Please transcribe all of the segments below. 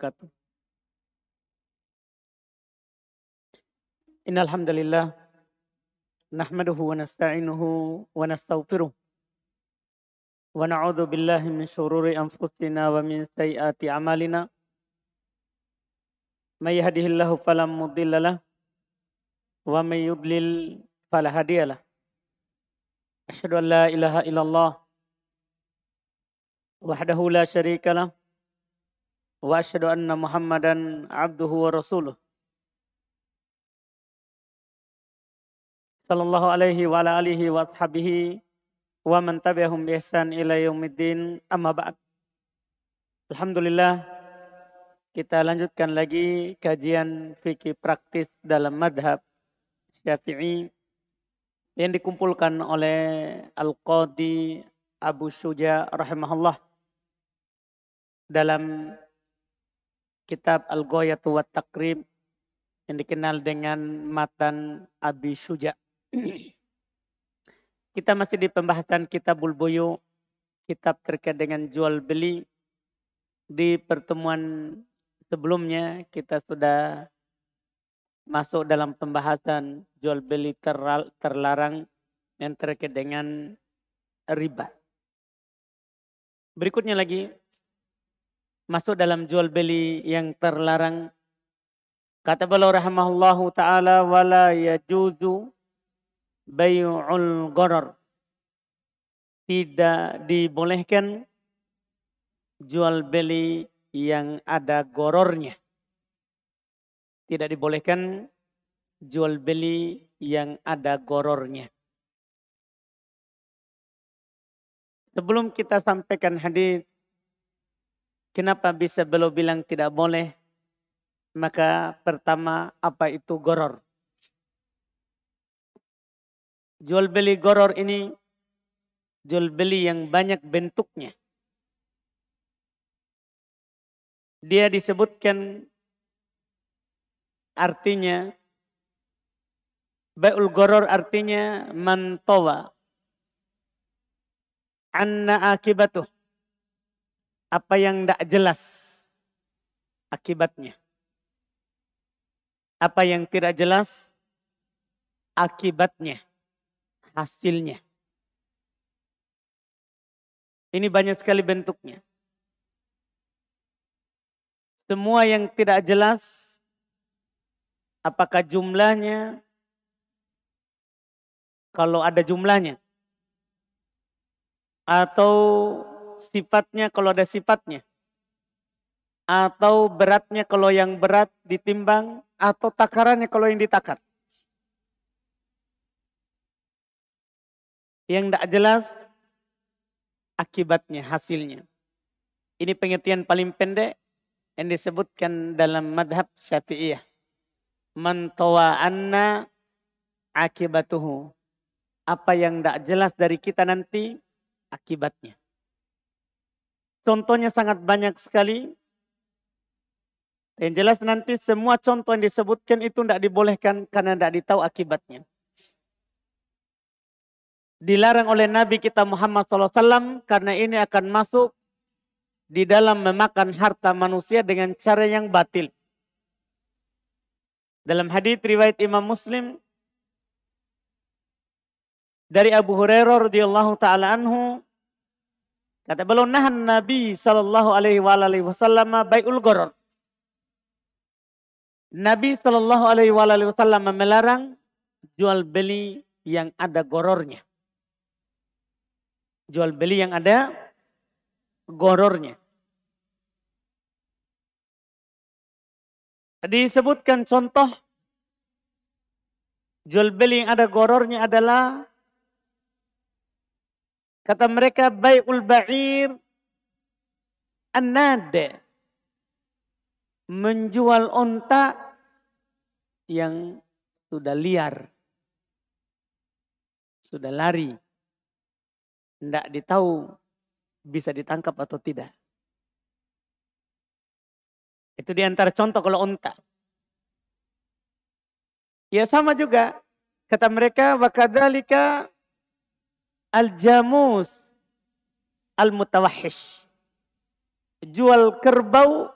wabarakatuh. Innal hamdalillah nahmaduhu wa nasta'inuhu wa nastaghfiruh wa na'udzu billahi min syururi anfusina wa min sayyiati a'malina. May yahdihillahu fala mudhillalah wa may yudlil fala hadiyalah. Asyhadu an la ilaha illallah wahdahu la syarikalah wa asyhadu anna Muhammadan abduhu wa rasuluh. Sallallahu alaihi wa ala alihi wa ashabihi wa man tabi'ahum bi ihsan ila yaumiddin, amma ba'd. Alhamdulillah, kita lanjutkan lagi kajian fikih praktis dalam madhab Syafi'i yang dikumpulkan oleh Al-Qadhi Abu Syuja rahimahullah dalam kitab Al-Ghayatu wat Taqrib yang dikenal dengan matan Abi Syuja. Kita masih di pembahasan Kitabul Buyu, kitab terkait dengan jual beli. Di pertemuan sebelumnya kita sudah masuk dalam pembahasan jual beli terlarang yang terkait dengan riba. Berikutnya lagi masuk dalam jual beli yang terlarang. Kata beliau rahimahullahu ta'ala, wala yajuzu bay'ul gharar. Tidak dibolehkan jual beli yang ada gorornya. Tidak dibolehkan jual beli yang ada gorornya. Sebelum kita sampaikan hadis, kenapa bisa beliau bilang tidak boleh? Maka pertama, apa itu goror? Jual beli goror ini jual beli yang banyak bentuknya. Dia disebutkan artinya, bai'ul goror artinya mantawa anna akibatuh. Apa yang tidak jelas akibatnya. Apa yang tidak jelas akibatnya, hasilnya. Ini banyak sekali bentuknya. Semua yang tidak jelas, apakah jumlahnya, kalau ada jumlahnya, atau sifatnya kalau ada sifatnya, atau beratnya kalau yang berat ditimbang, atau takarannya kalau yang ditakar. Yang tidak jelas akibatnya, hasilnya. Ini pengertian paling pendek yang disebutkan dalam madhab Syafi'iyah. Man tawa'anna akibatuhu. Apa yang tidak jelas dari kita nanti akibatnya. Contohnya sangat banyak sekali. Yang jelas nanti semua contoh yang disebutkan itu tidak dibolehkan karena tidak ditahu akibatnya. Dilarang oleh Nabi kita Muhammad SAW karena ini akan masuk di dalam memakan harta manusia dengan cara yang batil. Dalam hadits riwayat Imam Muslim dari Abu Hurairah radhiyallahu taala anhu, kata beliau, nahan Nabi sallallahu alaihi wasallam bai'ul gharar. Nabi sallallahu alaihi wasallam melarang jual beli yang ada gorornya. Jual beli yang ada gorornya. Disebutkan contoh jual beli yang ada gorornya adalah, kata mereka, bai'ul ba'ir an-nade. Menjual onta yang sudah liar. Sudah lari. Tidak ditahu bisa ditangkap atau tidak. Itu diantara contoh kalau onta. Ya sama juga. Kata mereka, wa kadzalika al-jamus al-mutawahhish. Jual kerbau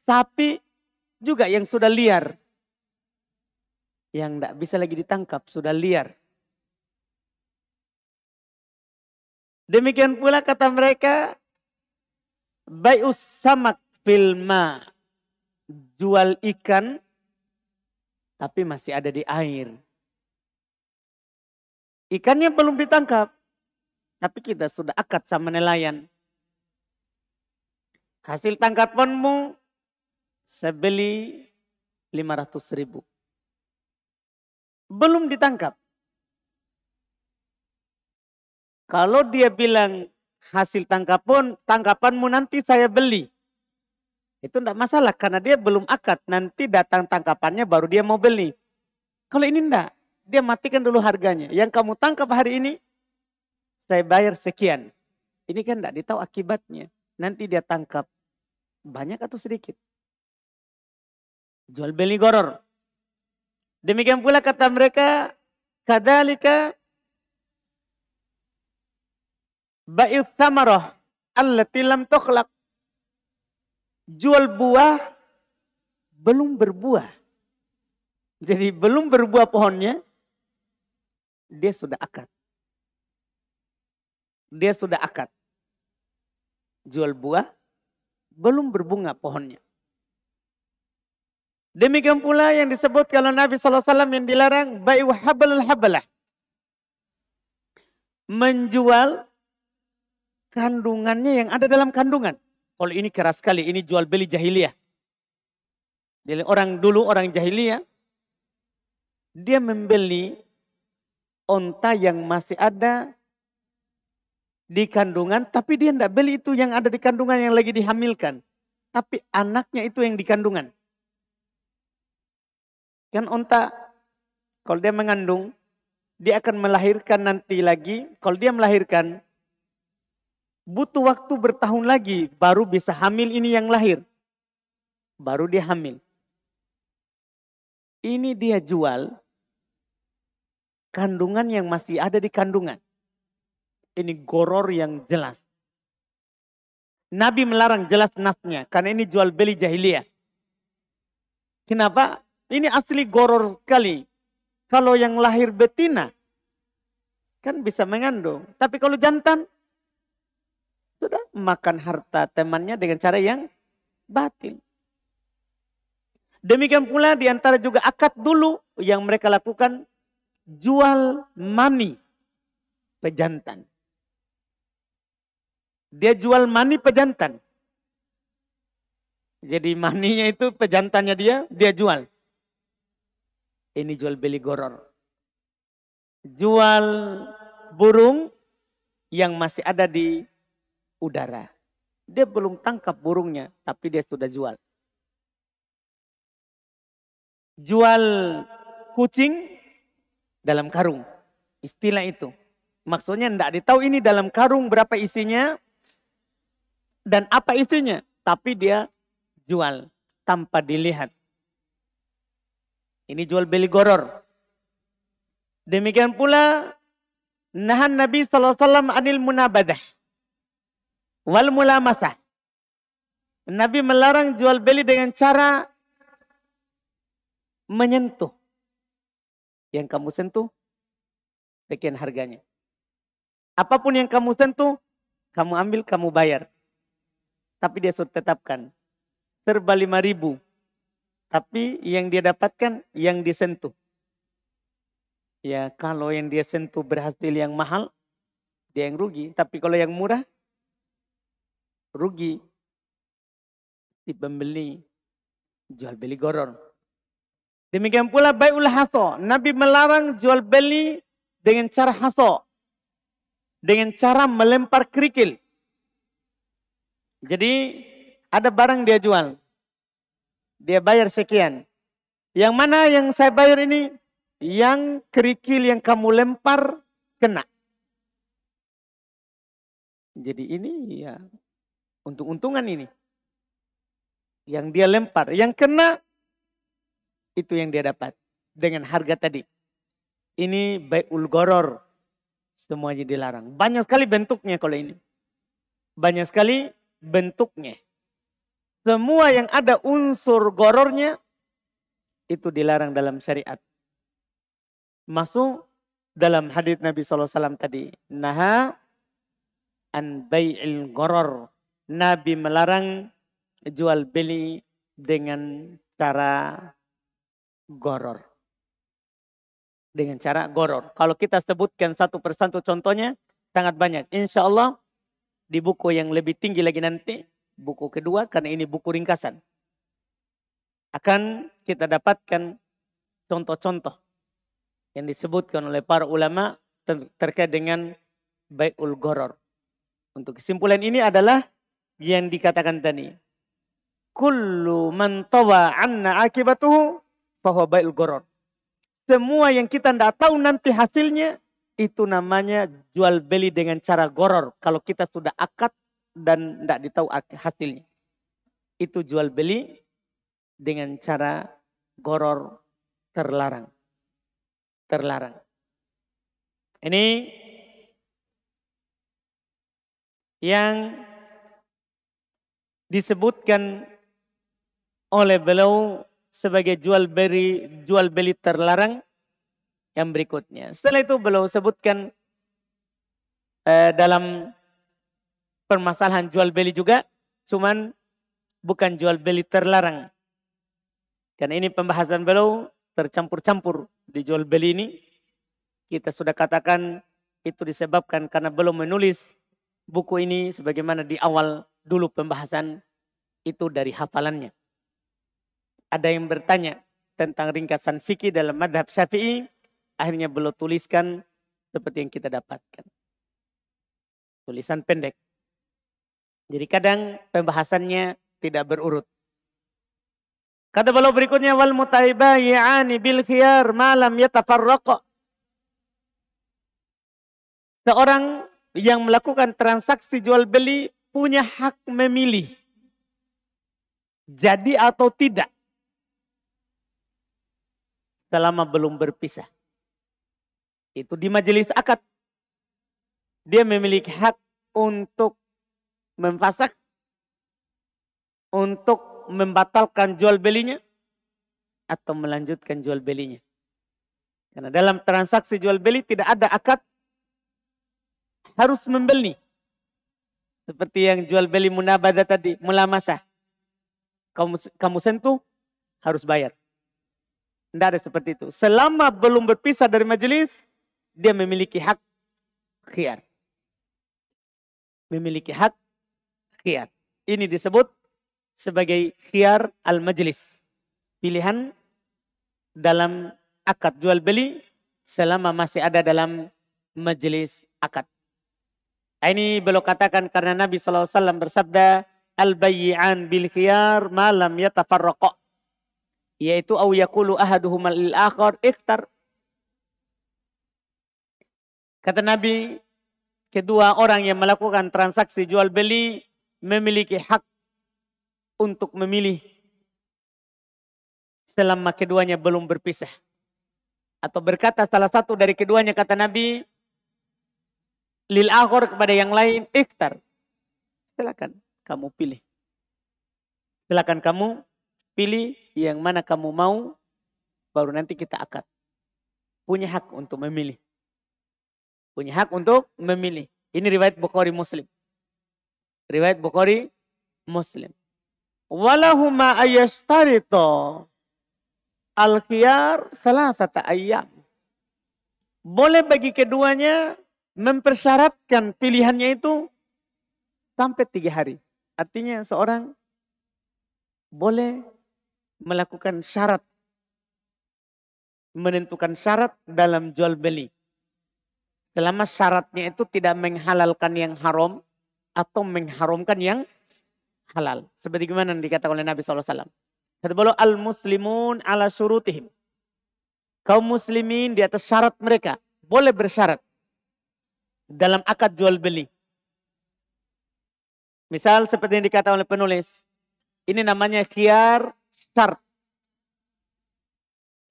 Sapi juga yang sudah liar. Yang tidak bisa lagi ditangkap, sudah liar. Demikian pula kata mereka, bai'us samak fil ma, jual ikan tapi masih ada di air. Ikannya belum ditangkap, tapi kita sudah akad sama nelayan. Hasil tangkapanmu saya beli 500.000. Belum ditangkap. Kalau dia bilang hasil tangkapanmu nanti saya beli. Itu tidak masalah karena dia belum akad. Nanti datang tangkapannya baru dia mau beli. Kalau ini tidak, dia matikan dulu harganya. Yang kamu tangkap hari ini, saya bayar sekian. Ini kan tidak ditahu akibatnya. Nanti dia tangkap banyak atau sedikit. Jual beli goror. Demikian pula kata mereka, kadzalika bai'ut tsamarah allati lam tukhlaq. Jual buah belum berbuah. Jadi belum berbuah pohonnya, dia sudah akad. Dia sudah akad. Jual buah belum berbunga pohonnya. Demikian pula yang disebut kalau Nabi SAW yang dilarang bai'u habalul habalah. Menjual kandungannya yang ada dalam kandungan. Kalau ini keras sekali, ini jual beli jahiliyah. Jadi orang dulu, orang jahiliyah, dia membeli onta yang masih ada di kandungan, tapi dia tidak beli itu yang ada di kandungan yang lagi dihamilkan. Tapi anaknya itu yang di kandungan. Kan onta, kalau dia mengandung, dia akan melahirkan nanti lagi. Kalau dia melahirkan, butuh waktu bertahun lagi baru bisa hamil ini yang lahir. Baru dia hamil. Ini dia jual kandungan yang masih ada di kandungan. Ini goror yang jelas. Nabi melarang jelas nasnya karena ini jual beli jahiliyah. Kenapa? Ini asli goror sekali. Kalau yang lahir betina kan bisa mengandung. Tapi kalau jantan sudah makan harta temannya dengan cara yang batil. Demikian pula diantara juga akad dulu yang mereka lakukan jual mani pejantan. Dia jual mani pejantan. Jadi maninya itu pejantannya dia jual. Ini jual beli goror. Jual burung yang masih ada di udara. Dia belum tangkap burungnya, tapi dia sudah jual. Jual kucing dalam karung. Istilah itu. Maksudnya tidak ditahu ini dalam karung berapa isinya dan apa isinya. Tapi dia jual tanpa dilihat. Ini jual beli goror. Demikian pula nahan Nabi SAW anil munabadah wal mulamasah. Nabi melarang jual beli dengan cara menyentuh. Yang kamu sentuh, sekian harganya. Apapun yang kamu sentuh, kamu ambil, kamu bayar. Tapi dia sudah tetapkan. Serba 5.000. Tapi yang dia dapatkan, yang disentuh. Ya kalau yang dia sentuh berhasil yang mahal, dia yang rugi. Tapi kalau yang murah, rugi. Si pembeli, jual beli goror. Demikian pula bai'ul haso. Nabi melarang jual beli dengan cara haso. Dengan cara melempar kerikil. Jadi ada barang dia jual. Dia bayar sekian. Yang mana yang saya bayar ini? Yang kerikil yang kamu lempar kena. Jadi ini ya untuk untungan ini. Yang dia lempar. Yang kena itu yang dia dapat. Dengan harga tadi. Ini bai'ul goror. Semuanya dilarang. Banyak sekali bentuknya kalau ini. Banyak sekali bentuknya. Semua yang ada unsur gorornya itu dilarang dalam syariat. Masuk dalam hadits Nabi SAW tadi. Naha an bai'il goror. Nabi melarang jual beli dengan cara goror. Dengan cara goror. Kalau kita sebutkan satu persatu contohnya sangat banyak. Insya Allah di buku yang lebih tinggi lagi nanti. Buku kedua karena ini buku ringkasan. Akan kita dapatkan contoh-contoh yang disebutkan oleh para ulama terkait dengan bai'ul goror. Untuk kesimpulan ini adalah yang dikatakan tadi. Kullu man tawa anna akibatuhu fahuwa bai'ul goror. Semua yang kita tidak tahu nanti hasilnya itu namanya jual beli dengan cara goror. Kalau kita sudah akad dan tidak ditahu hasilnya. Itu jual beli dengan cara goror terlarang. Terlarang. Ini yang disebutkan oleh beliau sebagai jual beli terlarang yang berikutnya. Setelah itu beliau sebutkan dalam permasalahan jual beli juga, cuman bukan jual beli terlarang. Karena ini pembahasan beliau tercampur-campur di jual beli ini. Kita sudah katakan itu disebabkan karena belum menulis buku ini sebagaimana di awal dulu pembahasan itu dari hafalannya. Ada yang bertanya tentang ringkasan fikih dalam madhab Syafi'i. Akhirnya beliau tuliskan seperti yang kita dapatkan. Tulisan pendek. Jadi kadang pembahasannya tidak berurut. Kata beliau berikutnya, wal mutaibayi'ani bil khiyar ma lam yatafarraqa. Seorang yang melakukan transaksi jual beli punya hak memilih. Jadi atau tidak. Selama belum berpisah. Itu di majelis akad. Dia memiliki hak untuk memfasak, untuk membatalkan jual belinya, atau melanjutkan jual belinya. Karena dalam transaksi jual beli tidak ada akad harus membeli. Seperti yang jual beli munabadah tadi, mulamasah. Kamu sentuh, harus bayar. Tidak ada seperti itu. Selama belum berpisah dari majelis, dia memiliki hak khiyar. Memiliki hak khiyar. Ini disebut sebagai khiyar al-majlis. Pilihan dalam akad jual beli selama masih ada dalam majelis akad. Ini beliau katakan karena Nabi SAW bersabda, al-bayyi'an bil khiyar ma lam yatafarraqa. Yaitu au yaqulu ahaduhuma lil akhar ikhtar. Kata Nabi, kedua orang yang melakukan transaksi jual beli memiliki hak untuk memilih selama keduanya belum berpisah. Atau berkata salah satu dari keduanya, kata Nabi, lil akhar kepada yang lain, ikhtar. Silakan kamu pilih. Silakan kamu pilih yang mana kamu mau, baru nanti kita akad. Punya hak untuk memilih. Punya hak untuk memilih. Ini riwayat Bukhari Muslim. Riwayat Bukhari Muslim. Walahuma ayashtarito al-khiyar salasata ayyam. Boleh bagi keduanya mempersyaratkan pilihannya itu sampai 3 hari. Artinya seorang boleh melakukan syarat. Menentukan syarat dalam jual beli. Selama syaratnya itu tidak menghalalkan yang haram atau mengharamkan yang halal. Seperti gimana dikatakan oleh Nabi SAW. Kata beliau, al-muslimun ala syurutihim. Kaum muslimin di atas syarat mereka. Boleh bersyarat. Dalam akad jual beli. Misal seperti yang dikatakan oleh penulis. Ini namanya khiyar syarat.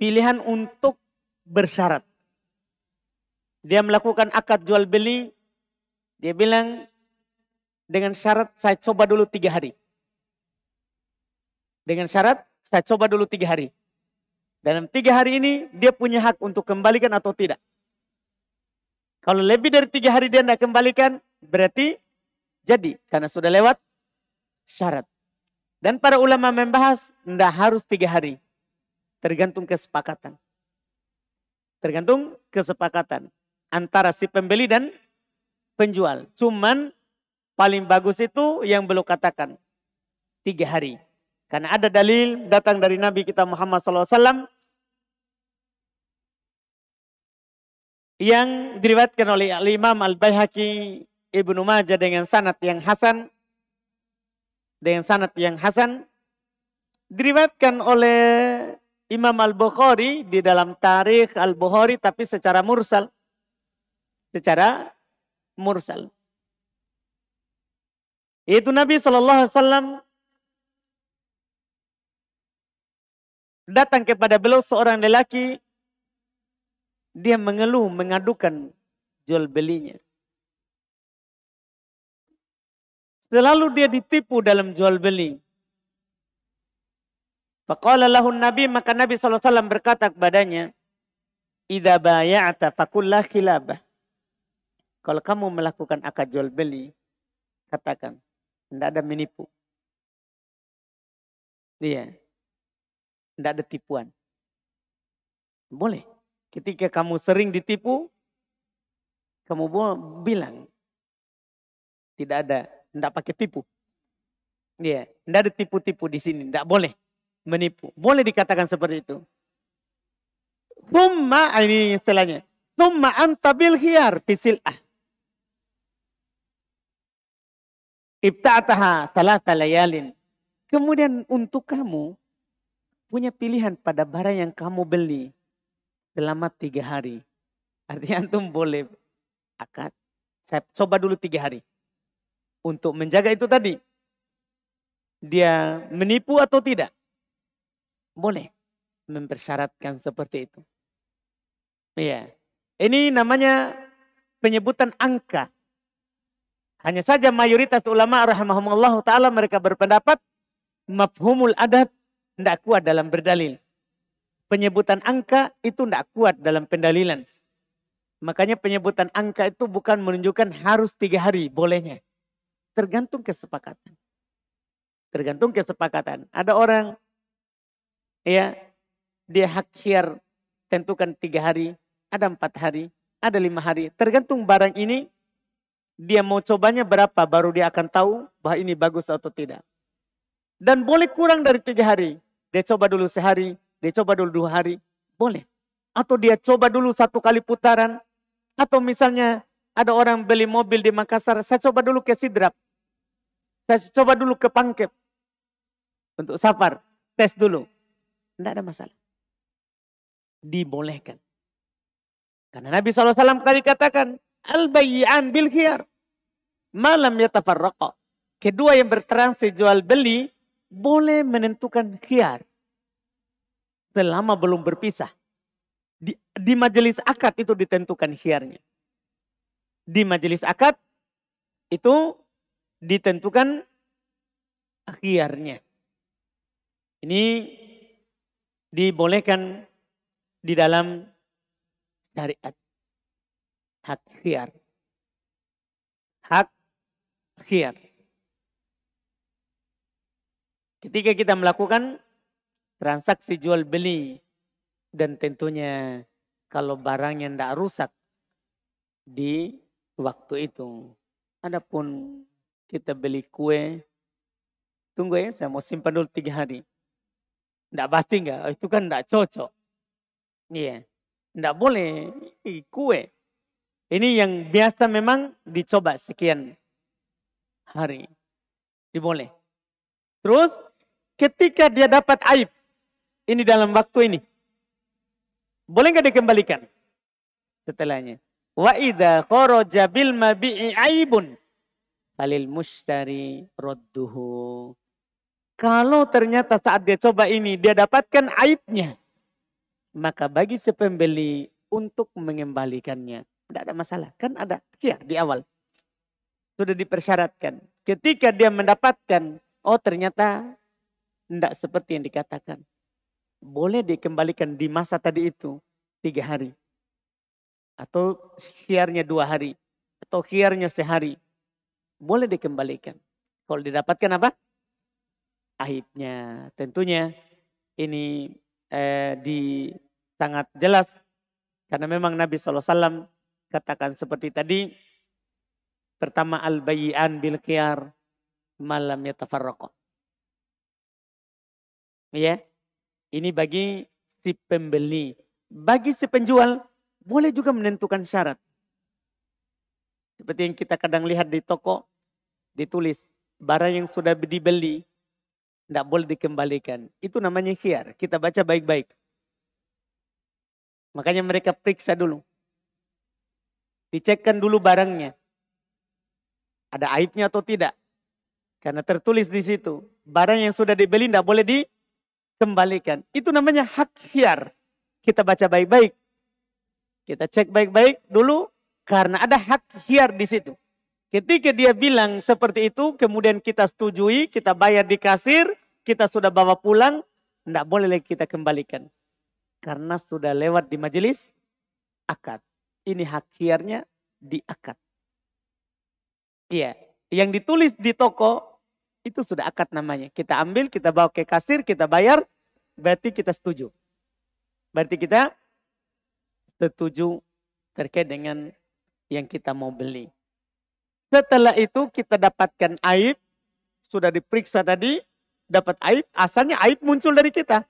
Pilihan untuk bersyarat. Dia melakukan akad jual beli. Dia bilang dengan syarat saya coba dulu 3 hari. Dengan syarat saya coba dulu 3 hari. Dalam 3 hari ini dia punya hak untuk kembalikan atau tidak. Kalau lebih dari 3 hari dia tidak kembalikan, berarti jadi. Karena sudah lewat syarat. Dan para ulama membahas tidak harus 3 hari. Tergantung kesepakatan. Tergantung kesepakatan antara si pembeli dan penjual. Cuman paling bagus itu yang belum katakan 3 hari. Karena ada dalil datang dari Nabi kita Muhammad SAW yang diriwayatkan oleh Imam Al-Baihaqi, Ibnu Majah dengan sanad yang hasan. Dengan sanad yang hasan. Diriwayatkan oleh Imam Al-Bukhari di dalam Tarikh Al-Bukhari tapi secara mursal. Secara mursal. Itu Nabi SAW datang kepada beliau seorang lelaki. Dia mengeluh, mengadukan jual belinya. Selalu dia ditipu dalam jual beli. Faqala lahun Nabi, maka Nabi SAW berkata kepadanya, idza baya'ata faqul la khilabah. Kalau kamu melakukan akad jual beli, katakan, tidak ada menipu. Iya. Tidak ada tipuan. Boleh. Ketika kamu sering ditipu, kamu bilang, tidak ada, tidak pakai tipu. Iya. Tidak ada tipu-tipu di sini, tidak boleh menipu. Boleh dikatakan seperti itu. Thumma, ini istilahnya. Thumma anta bil khiyar fisil'ah. Ibta'ataha thalatha layalin. Kemudian untuk kamu punya pilihan pada barang yang kamu beli selama 3 hari. Artinya antum boleh akad. Saya coba dulu 3 hari. Untuk menjaga itu tadi. Dia menipu atau tidak. Boleh mempersyaratkan seperti itu. Iya. Ini namanya penyebutan angka. Hanya saja mayoritas ulama rahimahumullah ta'ala mereka berpendapat mafhumul adat tidak kuat dalam berdalil. Penyebutan angka itu tidak kuat dalam pendalilan. Makanya penyebutan angka itu bukan menunjukkan harus 3 hari bolehnya. Tergantung kesepakatan. Tergantung kesepakatan. Ada orang ya dia hak khiyar tentukan 3 hari, ada 4 hari, ada 5 hari. Tergantung barang ini dia mau cobanya berapa baru dia akan tahu bahwa ini bagus atau tidak. Dan boleh kurang dari 3 hari. Dia coba dulu sehari, dia coba dulu 2 hari, boleh. Atau dia coba dulu 1 kali putaran. Atau misalnya ada orang beli mobil di Makassar, saya coba dulu ke Sidrap. Saya coba dulu ke Pangkep. Untuk safar, tes dulu. Tidak ada masalah. Dibolehkan. Karena Nabi SAW tadi katakan, al-bayyi'an bil khiyar. Malam yatafarraqa. Kedua yang bertransaksi jual beli, boleh menentukan khiyar. Selama belum berpisah. Di majelis akad itu ditentukan khiyarnya. Di majelis akad itu ditentukan khiyarnya. Ini dibolehkan di dalam syariat. Hak khiyar. Hak khiyar. Ketika kita melakukan transaksi jual beli dan tentunya kalau barangnya tidak rusak di waktu itu. Adapun kita beli kue, tunggu ya saya mau simpan dulu 3 hari. Tidak pasti enggak, itu kan tidak cocok. Iya, tidak boleh kue. Ini yang biasa memang dicoba sekian hari. Diboleh. Terus ketika dia dapat aib, ini dalam waktu ini, boleh nggak dikembalikan? Setelahnya, wa idza kharaja bil mabi'i aibun falil mushtari radduhu. Kalau ternyata saat dia coba ini dia dapatkan aibnya, maka bagi si pembeli untuk mengembalikannya. Tidak ada masalah, kan ada khiyar di awal. Sudah dipersyaratkan. Ketika dia mendapatkan, oh ternyata Tidak seperti yang dikatakan. Boleh dikembalikan di masa tadi itu 3 hari. Atau khiarnya 2 hari. Atau khiarnya sehari. Boleh dikembalikan. Kalau didapatkan apa? Aibnya. Tentunya ini sangat jelas. Karena memang Nabi SAW katakan seperti tadi. Pertama al-bayyi'an bil khiyar malam yatafarraqa. Ya. Ini bagi si pembeli. Bagi si penjual boleh juga menentukan syarat. Seperti yang kita kadang lihat di toko, ditulis barang yang sudah dibeli tidak boleh dikembalikan. Itu namanya khiyar. Kita baca baik-baik. Makanya mereka periksa dulu. Dicekkan dulu barangnya. Ada aibnya atau tidak. Karena tertulis di situ. Barang yang sudah dibeli tidak boleh dikembalikan. Itu namanya hak khiyar. Kita baca baik-baik. Kita cek baik-baik dulu. Karena ada hak khiyar di situ. Ketika dia bilang seperti itu. Kemudian kita setujui. Kita bayar di kasir. Kita sudah bawa pulang. Tidak boleh lagi kita kembalikan. Karena sudah lewat di majelis akad. Ini hak khiyarnya di akad. Iya. Yang ditulis di toko. Itu sudah akad namanya. Kita ambil, kita bawa ke kasir, kita bayar. Berarti kita setuju. Berarti kita setuju terkait dengan yang kita mau beli. Setelah itu kita dapatkan aib. Sudah diperiksa tadi. Dapat aib. Asalnya aib muncul dari kita.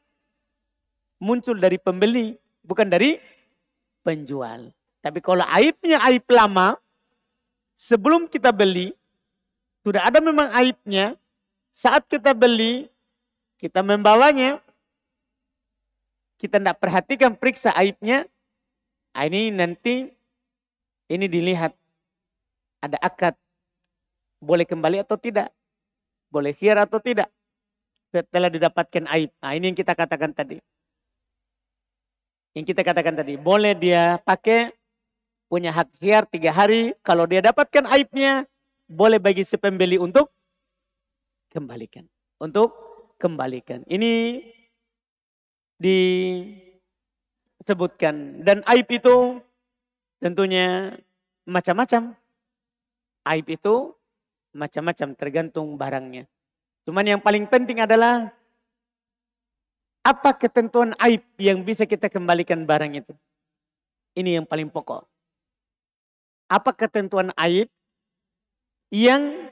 Muncul dari pembeli. Bukan dari penjual. Tapi kalau aibnya aib lama. Sebelum kita beli. Sudah ada memang aibnya. Saat kita beli. Kita membawanya. Kita tidak perhatikan periksa aibnya. Ini nanti. Ini dilihat. Ada akad. Boleh kembali atau tidak. Boleh khiyar atau tidak. Setelah didapatkan aib. Nah ini yang kita katakan tadi. Yang kita katakan tadi. Boleh dia pakai. Punya hak khiyar 3 hari. Kalau dia dapatkan aibnya. Boleh bagi si pembeli untuk kembalikan. Untuk kembalikan. Ini disebutkan. Dan aib itu tentunya macam-macam. Aib itu macam-macam tergantung barangnya. Cuman yang paling penting adalah apa ketentuan aib yang bisa kita kembalikan barang itu. Ini yang paling pokok. Apa ketentuan aib yang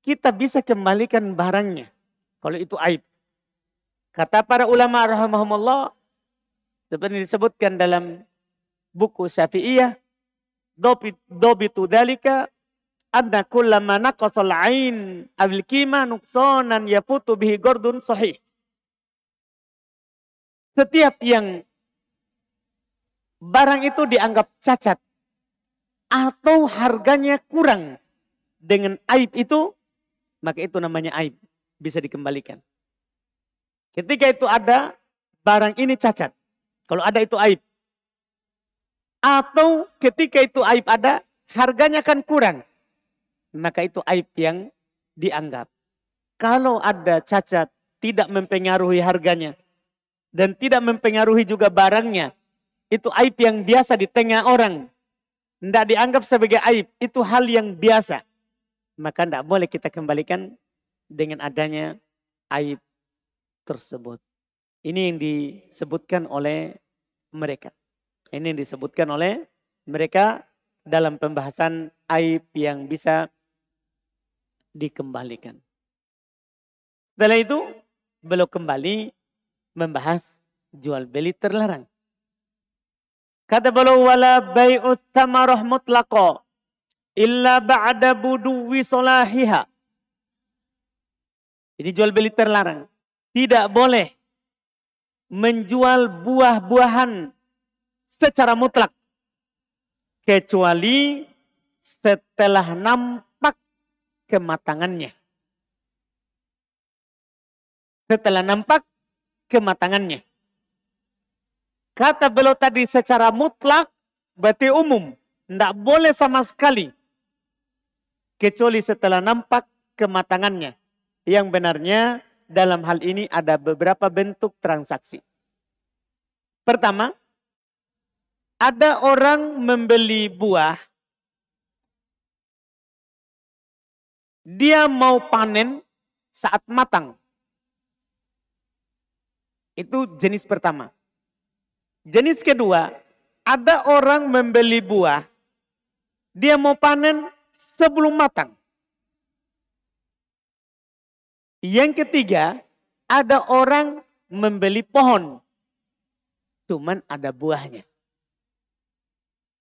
kita bisa kembalikan barangnya. Kalau itu aib. Kata para ulama rahimahumullah. Seperti disebutkan dalam buku Syafi'iyah. Dobitu dalika. Anna kullama naqasal ain abil kima nuksonan yafutu bihi gordun sahih. Setiap yang barang itu dianggap cacat. Atau harganya kurang dengan aib itu. Maka itu namanya aib. Bisa dikembalikan. Ketika itu ada barang ini cacat. Kalau ada itu aib. Atau ketika itu aib ada. Harganya kan kurang. Maka itu aib yang dianggap. Kalau ada cacat tidak mempengaruhi harganya. Dan tidak mempengaruhi juga barangnya. Itu aib yang biasa di tengah orang. Tidak dianggap sebagai aib. Itu hal yang biasa. Maka tidak boleh kita kembalikan dengan adanya aib tersebut. Ini yang disebutkan oleh mereka. Ini yang disebutkan oleh mereka dalam pembahasan aib yang bisa dikembalikan. Setelah itu beliau kembali membahas jual beli terlarang. Kata beliau wala bai'ut thamarah mutlaqa illa ba'da buduwi salahiha. Ini jual beli terlarang. Tidak boleh menjual buah-buahan secara mutlak kecuali setelah nampak kematangannya. Setelah nampak kematangannya. Kata beliau tadi secara mutlak berarti umum. Tidak boleh sama sekali. Kecuali setelah nampak kematangannya. Yang benarnya dalam hal ini ada beberapa bentuk transaksi. Pertama, ada orang membeli buah, dia mau panen saat matang. Itu jenis pertama. Jenis kedua, ada orang membeli buah, dia mau panen sebelum matang. Yang ketiga, ada orang membeli pohon, cuman ada buahnya.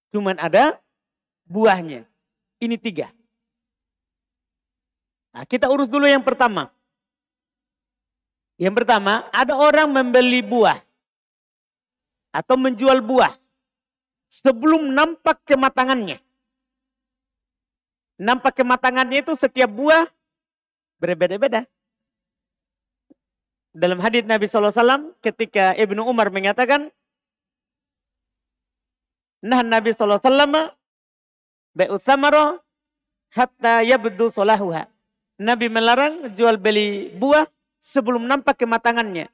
Cuman ada buahnya. Ini 3. Nah, kita urus dulu yang pertama. Yang pertama, ada orang membeli buah atau menjual buah sebelum nampak kematangannya. Nampak kematangannya itu setiap buah berbeda-beda. Dalam hadits Nabi SAW ketika Ibnu Umar mengatakan, nah Nabi SAW bai'ut thamara hatta yabdu solahuha. Nabi melarang jual beli buah sebelum nampak kematangannya.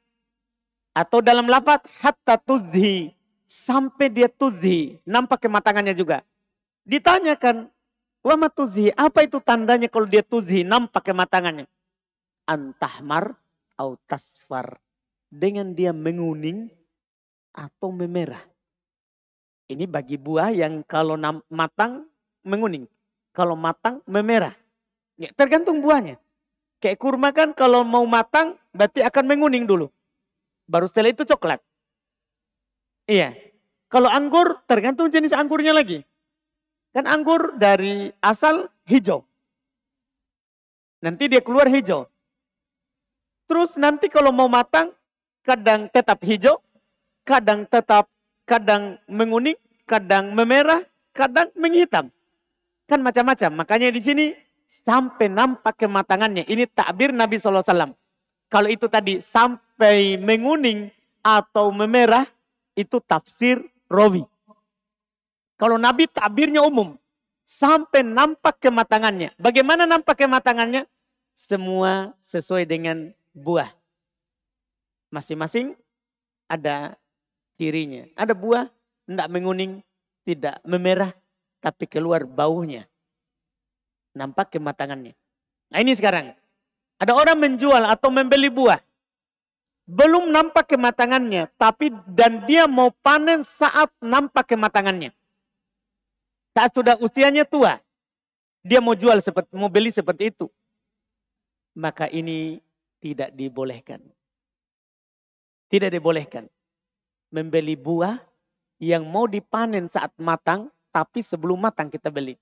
Atau dalam lafaz hatta tuzhi, sampai dia tuzhi, nampak kematangannya juga. Ditanyakan, wa ma tuzhi, apa itu tandanya kalau dia tuzhi, nampak kematangannya? Antahmar au tasfar, dengan dia menguning atau memerah. Ini bagi buah yang kalau matang menguning, kalau matang memerah. Ya, tergantung buahnya. Kayak kurma kan kalau mau matang berarti akan menguning dulu. Baru setelah itu coklat. Iya. Kalau anggur tergantung jenis anggurnya lagi. Kan anggur dari asal hijau. Nanti dia keluar hijau. Terus nanti kalau mau matang kadang tetap hijau, kadang menguning, kadang memerah, kadang menghitam. Kan macam-macam. Makanya di sini sampai nampak kematangannya. Ini takbir Nabi SAW. Kalau itu tadi sampai menguning atau memerah, itu tafsir rawi. Kalau Nabi takbirnya umum. Sampai nampak kematangannya. Bagaimana nampak kematangannya? Semua sesuai dengan buah. Masing-masing ada cirinya. Ada buah, tidak menguning, tidak memerah, tapi keluar baunya. Nampak kematangannya. Nah ini sekarang. Ada orang menjual atau membeli buah. Belum nampak kematangannya. Dan dia mau panen saat nampak kematangannya. Saat sudah usianya tua. Dia mau beli seperti itu. Maka ini tidak dibolehkan. Tidak dibolehkan. Membeli buah yang mau dipanen saat matang. Tapi sebelum matang kita beli.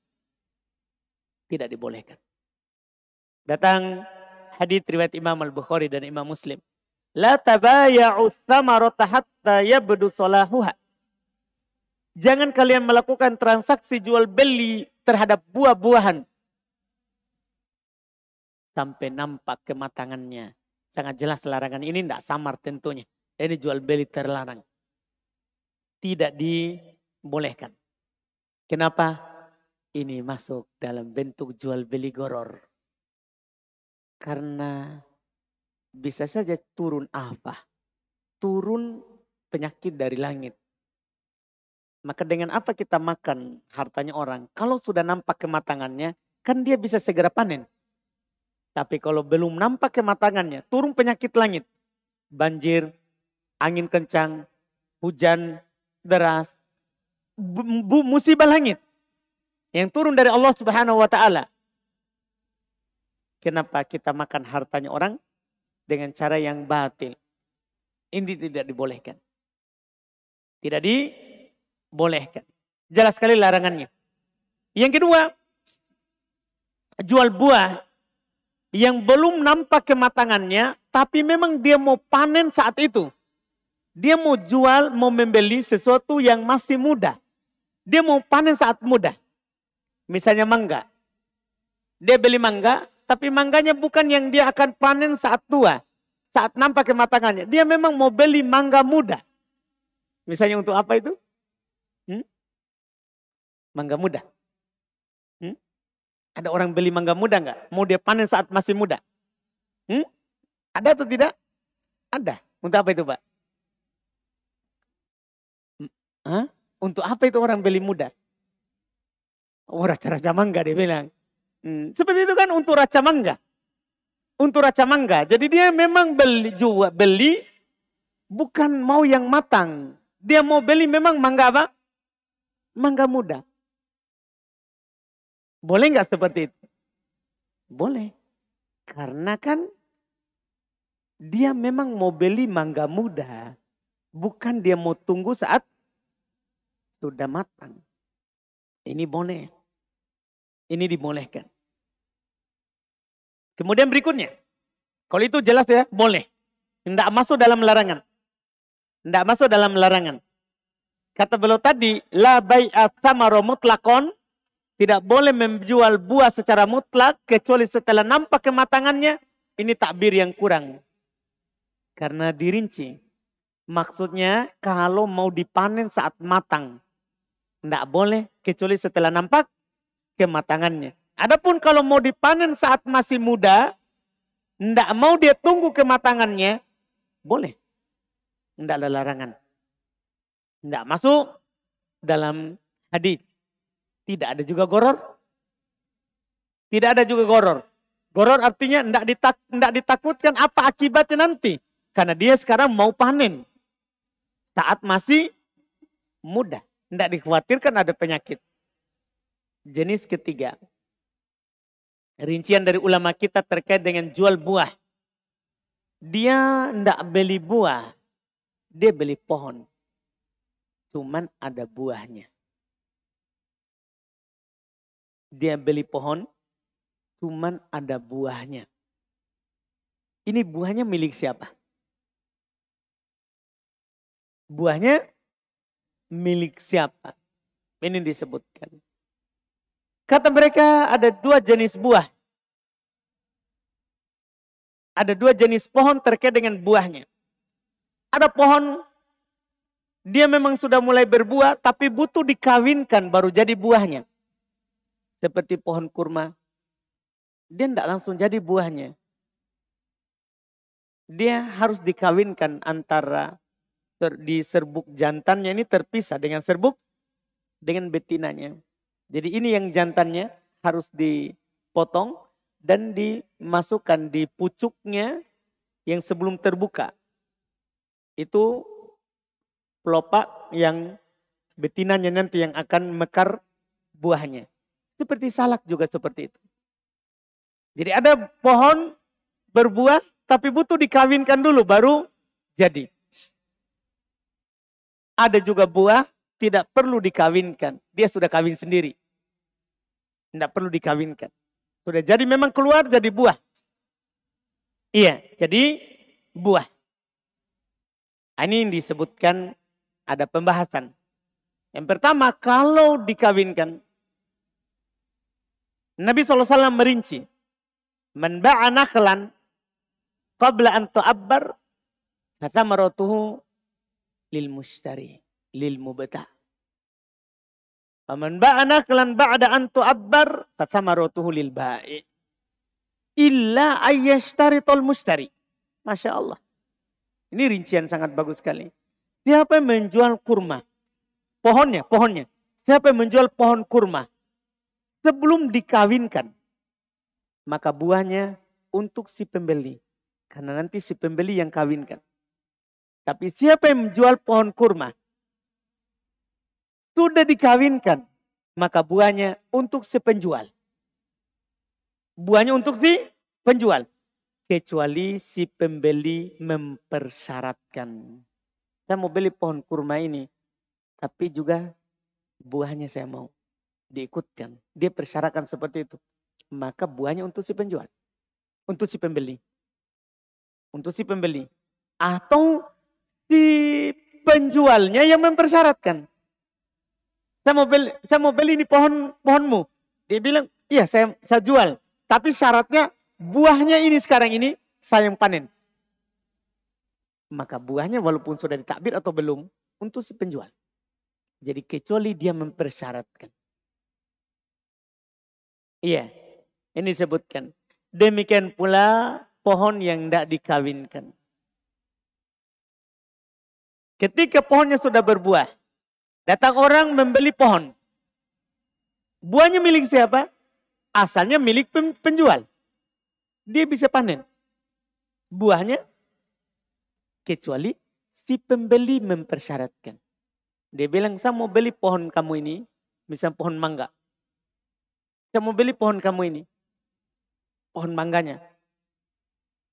Tidak dibolehkan. Datang hadits riwayat Imam Al-Bukhari dan Imam Muslim. La tabaya'u thamarata hatta yabdu salahuha. Jangan kalian melakukan transaksi jual beli terhadap buah-buahan. Sampai nampak kematangannya. Sangat jelas larangan ini tidak samar tentunya. Ini jual beli terlarang. Tidak dibolehkan. Kenapa? Ini masuk dalam bentuk jual beli goror. Karena bisa saja turun apa? Turun penyakit dari langit. Maka dengan apa kita makan hartanya orang? Kalau sudah nampak kematangannya, kan dia bisa segera panen. Tapi kalau belum nampak kematangannya, turun penyakit langit. Banjir, angin kencang, hujan deras, musibah langit. Yang turun dari Allah Subhanahu wa Ta'ala. Kenapa kita makan hartanya orang dengan cara yang batil? Ini tidak dibolehkan. Tidak dibolehkan. Jelas sekali larangannya. Yang kedua, jual buah yang belum nampak kematangannya, tapi memang dia mau panen saat itu. Dia mau jual, mau membeli sesuatu yang masih muda. Dia mau panen saat muda. Misalnya mangga. Dia beli mangga, tapi mangganya bukan yang dia akan panen saat tua. Saat nampak kematangannya. Dia memang mau beli mangga muda. Misalnya untuk apa itu? Mangga muda. Ada orang beli mangga muda enggak? Mau dia panen saat masih muda? Ada atau tidak? Ada. Untuk apa itu Pak? Hah? Untuk apa itu orang beli muda? Oh, raca-raca mangga dia bilang. Seperti itu kan untuk raca mangga. Untuk raca mangga. Jadi dia memang beli bukan mau yang matang. Dia mau beli memang mangga apa? Mangga muda. Boleh nggak seperti itu? Boleh. Karena kan dia memang mau beli mangga muda. Bukan dia mau tunggu saat sudah matang. Ini boleh. Ini dibolehkan. Kemudian berikutnya. Kalau itu jelas ya, boleh. Tidak masuk dalam larangan. Tidak masuk dalam larangan. Kata beliau tadi, la bai'at thamara mutlaqon, tidak boleh menjual buah secara mutlak kecuali setelah nampak kematangannya. Ini takbir yang kurang. Karena dirinci. Maksudnya kalau mau dipanen saat matang. Tidak boleh kecuali setelah nampak kematangannya. Adapun kalau mau dipanen saat masih muda, tidak mau dia tunggu kematangannya, boleh. Tidak ada larangan. Tidak masuk dalam hadis. Tidak ada juga goror. Tidak ada juga goror. Goror artinya tidak ditakutkan apa akibatnya nanti. Karena dia sekarang mau panen. Saat masih muda. Tidak dikhawatirkan ada penyakit. Jenis ketiga. Rincian dari ulama kita terkait dengan jual buah. Dia tidak beli buah. Dia beli pohon. Cuman ada buahnya. Dia beli pohon, cuman ada buahnya. Ini buahnya milik siapa? Buahnya milik siapa? Ini disebutkan. Kata mereka ada dua jenis buah. Ada dua jenis pohon terkait dengan buahnya. Ada pohon, dia memang sudah mulai berbuah, tapi butuh dikawinkan baru jadi buahnya. Seperti pohon kurma. Dia tidak langsung jadi buahnya. Dia harus dikawinkan antara di serbuk jantannya ini terpisah dengan serbuk dengan betinanya. Jadi ini yang jantannya harus dipotong dan dimasukkan di pucuknya yang sebelum terbuka. Itu pelopak yang betinanya nanti yang akan mekar buahnya. Seperti salak juga seperti itu. Jadi ada pohon berbuah tapi butuh dikawinkan dulu baru jadi. Ada juga buah tidak perlu dikawinkan. Dia sudah kawin sendiri. Tidak perlu dikawinkan. Sudah jadi memang keluar jadi buah. Iya, jadi buah. Ini yang disebutkan ada pembahasan. Yang pertama, kalau dikawinkan, Nabi SAW merinci. Man ba'a nakhlan qabla an tu'abbar fathamaratuhu lil mushtari lil mubta'. Faman ba'a nakhlan ba'da an tu'abbar fathamaratuhu lil ba'i. Illa ayyashtaritul mushtari. Masya Allah. Ini rincian sangat bagus sekali. Siapa yang menjual kurma? Pohonnya. Siapa yang menjual pohon kurma? Sebelum dikawinkan, maka buahnya untuk si pembeli. Karena nanti si pembeli yang kawinkan. Tapi siapa yang menjual pohon kurma? Sudah dikawinkan, maka buahnya untuk si penjual. Buahnya untuk si penjual. Kecuali si pembeli mempersyaratkan. Saya mau beli pohon kurma ini, tapi juga buahnya saya mau. Diikutkan. Dia persyaratkan seperti itu. Maka buahnya untuk si penjual. Untuk si pembeli. Untuk si pembeli. Atau si penjualnya yang mempersyaratkan. Saya mau beli ini pohonmu. Dia bilang, iya saya jual. Tapi syaratnya buahnya ini sekarang ini saya yang panen. Maka buahnya walaupun sudah ditakbir atau belum, untuk si penjual. Jadi kecuali dia mempersyaratkan. Iya, ini disebutkan. Demikian pula pohon yang tidak dikawinkan. Ketika pohonnya sudah berbuah, datang orang membeli pohon. Buahnya milik siapa? Asalnya milik penjual. Dia bisa panen buahnya kecuali si pembeli mempersyaratkan. Dia bilang, saya mau beli pohon kamu ini, misalnya pohon mangga. Saya mau beli pohon kamu ini, pohon mangganya.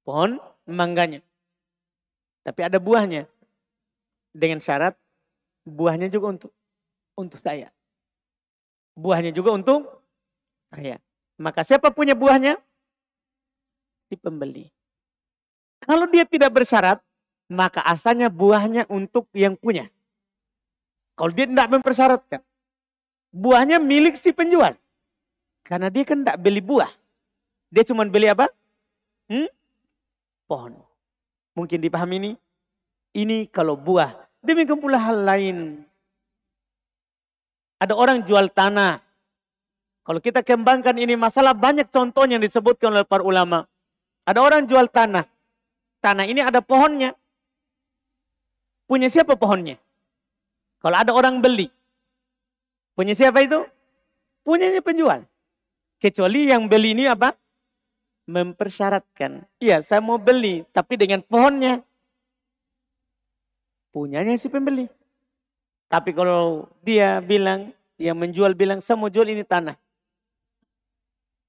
Pohon mangganya. Tapi ada buahnya. Dengan syarat buahnya juga untuk saya. Buahnya juga untuk saya. Maka siapa punya buahnya? Si pembeli. Kalau dia tidak bersyarat, maka asalnya buahnya untuk yang punya. Kalau dia tidak mempersyaratkan, buahnya milik si penjual. Karena dia kan tidak beli buah. Dia cuma beli apa? Pohon. Mungkin dipahami ini? Ini kalau buah. Demikian pula hal lain. Ada orang jual tanah. Kalau kita kembangkan ini masalah, banyak contohnya yang disebutkan oleh para ulama. Ada orang jual tanah. Tanah ini ada pohonnya. Punya siapa pohonnya? Kalau ada orang beli. Punya siapa itu? Punyanya penjual. Kecuali yang beli ini apa? Mempersyaratkan. Iya, saya mau beli. Tapi dengan pohonnya. Punyanya si pembeli. Tapi kalau dia bilang, yang menjual bilang, saya mau jual ini tanah.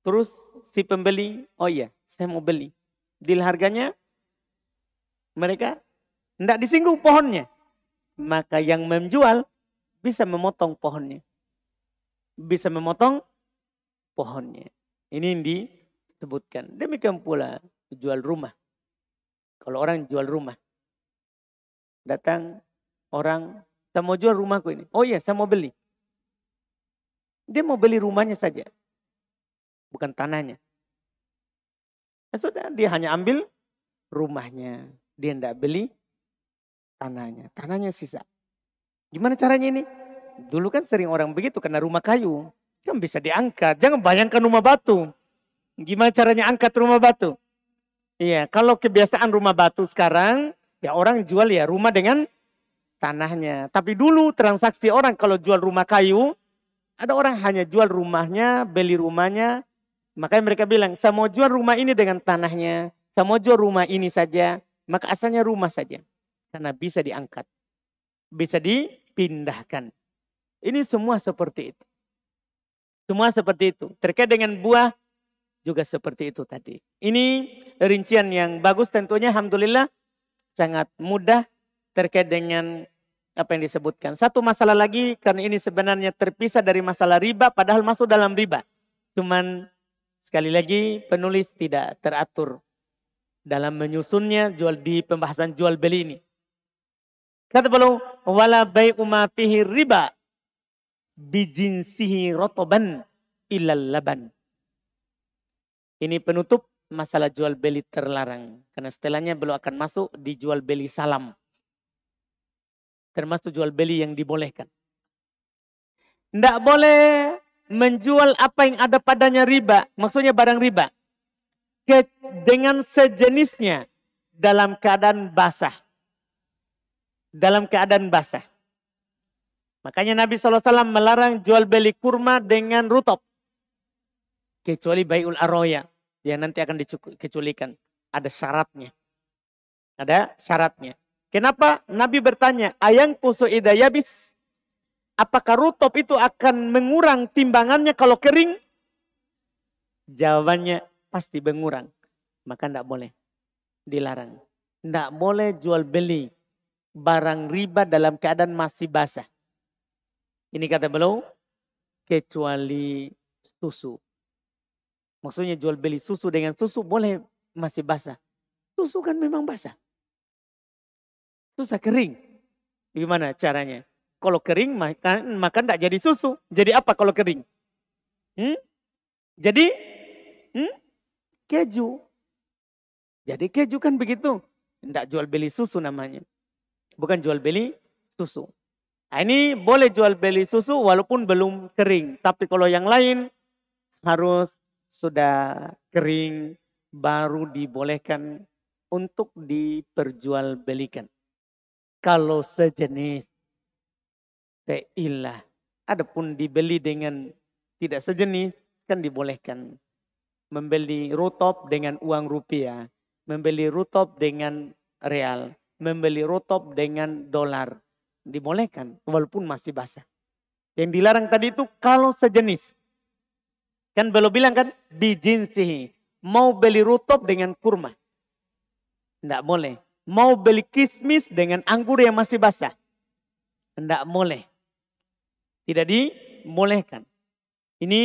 Terus si pembeli, oh iya, saya mau beli. Deal harganya, mereka tidak disinggung pohonnya. Maka yang menjual bisa memotong pohonnya. Bisa memotong pohonnya. Ini yang disebutkan. Demikian pula jual rumah. Kalau orang jual rumah. Datang orang, saya mau jual rumahku ini. Oh iya, saya mau beli. Dia mau beli rumahnya saja. Bukan tanahnya. Ya sudah, dia hanya ambil rumahnya. Dia tidak beli tanahnya. Tanahnya sisa. Gimana caranya ini? Dulu kan sering orang begitu karena rumah kayu. Kan bisa diangkat. Jangan bayangkan rumah batu. Gimana caranya angkat rumah batu? Iya, kalau kebiasaan rumah batu sekarang, ya orang jual ya rumah dengan tanahnya. Tapi dulu transaksi orang kalau jual rumah kayu, ada orang hanya jual rumahnya, beli rumahnya. Makanya mereka bilang, saya mau jual rumah ini dengan tanahnya. Saya mau jual rumah ini saja. Maka asalnya rumah saja. Karena bisa diangkat. Bisa dipindahkan. Ini semua seperti itu. Semua seperti itu. Terkait dengan buah juga seperti itu tadi. Ini rincian yang bagus tentunya, alhamdulillah. Sangat mudah terkait dengan apa yang disebutkan. Satu masalah lagi, karena ini sebenarnya terpisah dari masalah riba, padahal masuk dalam riba. Cuman sekali lagi penulis tidak teratur dalam menyusunnya di pembahasan jual beli ini. Kata beliau, wala bai'u ma fihi riba bijinsihi rotoban ilal laban. Ini penutup masalah jual beli terlarang. Karena setelahnya beliau akan masuk di jual beli salam. Termasuk jual beli yang dibolehkan. Tidak boleh menjual apa yang ada padanya riba. Maksudnya barang riba. Dengan sejenisnya dalam keadaan basah. Dalam keadaan basah. Makanya Nabi SAW melarang jual beli kurma dengan rutop. Kecuali bai'ul aroya. Yang nanti akan dikecualikan. Ada syaratnya. Ada syaratnya. Kenapa? Nabi bertanya, ayang kusu idayabis. Apakah rutop itu akan mengurang timbangannya kalau kering? Jawabannya pasti mengurang. Maka tidak boleh. Dilarang. Tidak boleh jual beli barang riba dalam keadaan masih basah. Ini kata beliau, kecuali susu. Maksudnya jual beli susu dengan susu boleh masih basah. Susu kan memang basah. Susah kering. Gimana caranya? Kalau kering maka tidak jadi susu. Jadi apa kalau kering? Jadi keju. Jadi keju kan begitu. Tidak jual beli susu namanya. Bukan jual beli susu. Nah, ini boleh jual beli susu walaupun belum kering. Tapi kalau yang lain harus sudah kering. baru dibolehkan untuk diperjualbelikan. Kalau sejenis, ilah. Adapun dibeli dengan tidak sejenis, kan dibolehkan. Membeli rutop dengan uang rupiah, membeli rutop dengan real, membeli rutop dengan dolar. Dibolehkan, walaupun masih basah. Yang dilarang tadi itu kalau sejenis. Kan belum bilang kan, bijinsihi. Mau beli rutop dengan kurma. Tidak boleh. Mau beli kismis dengan anggur yang masih basah. Tidak boleh. Tidak dibolehkan. Ini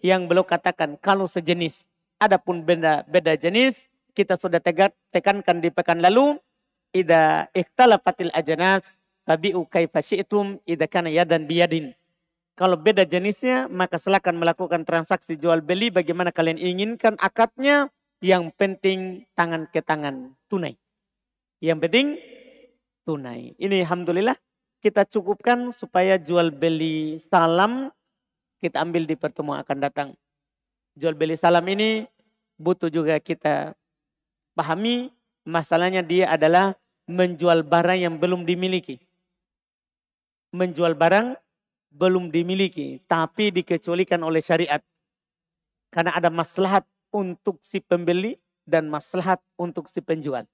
yang belum katakan kalau sejenis. Adapun beda jenis, kita sudah tekankan di pekan lalu. Ida ikhtalafatil ajanas, tabi'u kaifa syi'tum, ida kana yadan biyadin. Kalau beda jenisnya, maka silakan melakukan transaksi jual beli bagaimana kalian inginkan akadnya. Yang penting tangan ke tangan, tunai. Yang penting tunai. Ini alhamdulillah kita cukupkan supaya jual beli salam kita ambil di pertemuan akan datang. Jual beli salam ini butuh juga kita pahami. Masalahnya dia adalah menjual barang yang belum dimiliki. Menjual barang belum dimiliki, tapi dikecualikan oleh syariat. Karena ada maslahat untuk si pembeli dan maslahat untuk si penjual.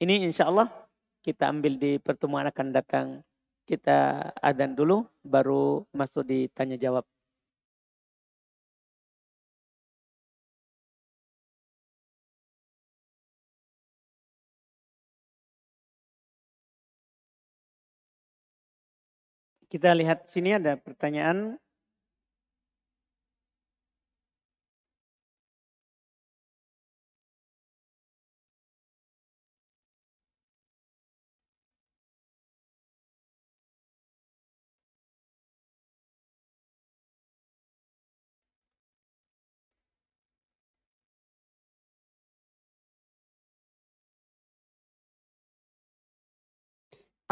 Ini insya Allah kita ambil di pertemuan akan datang. Kita adzan dulu, baru masuk di tanya jawab. Kita lihat sini ada pertanyaan.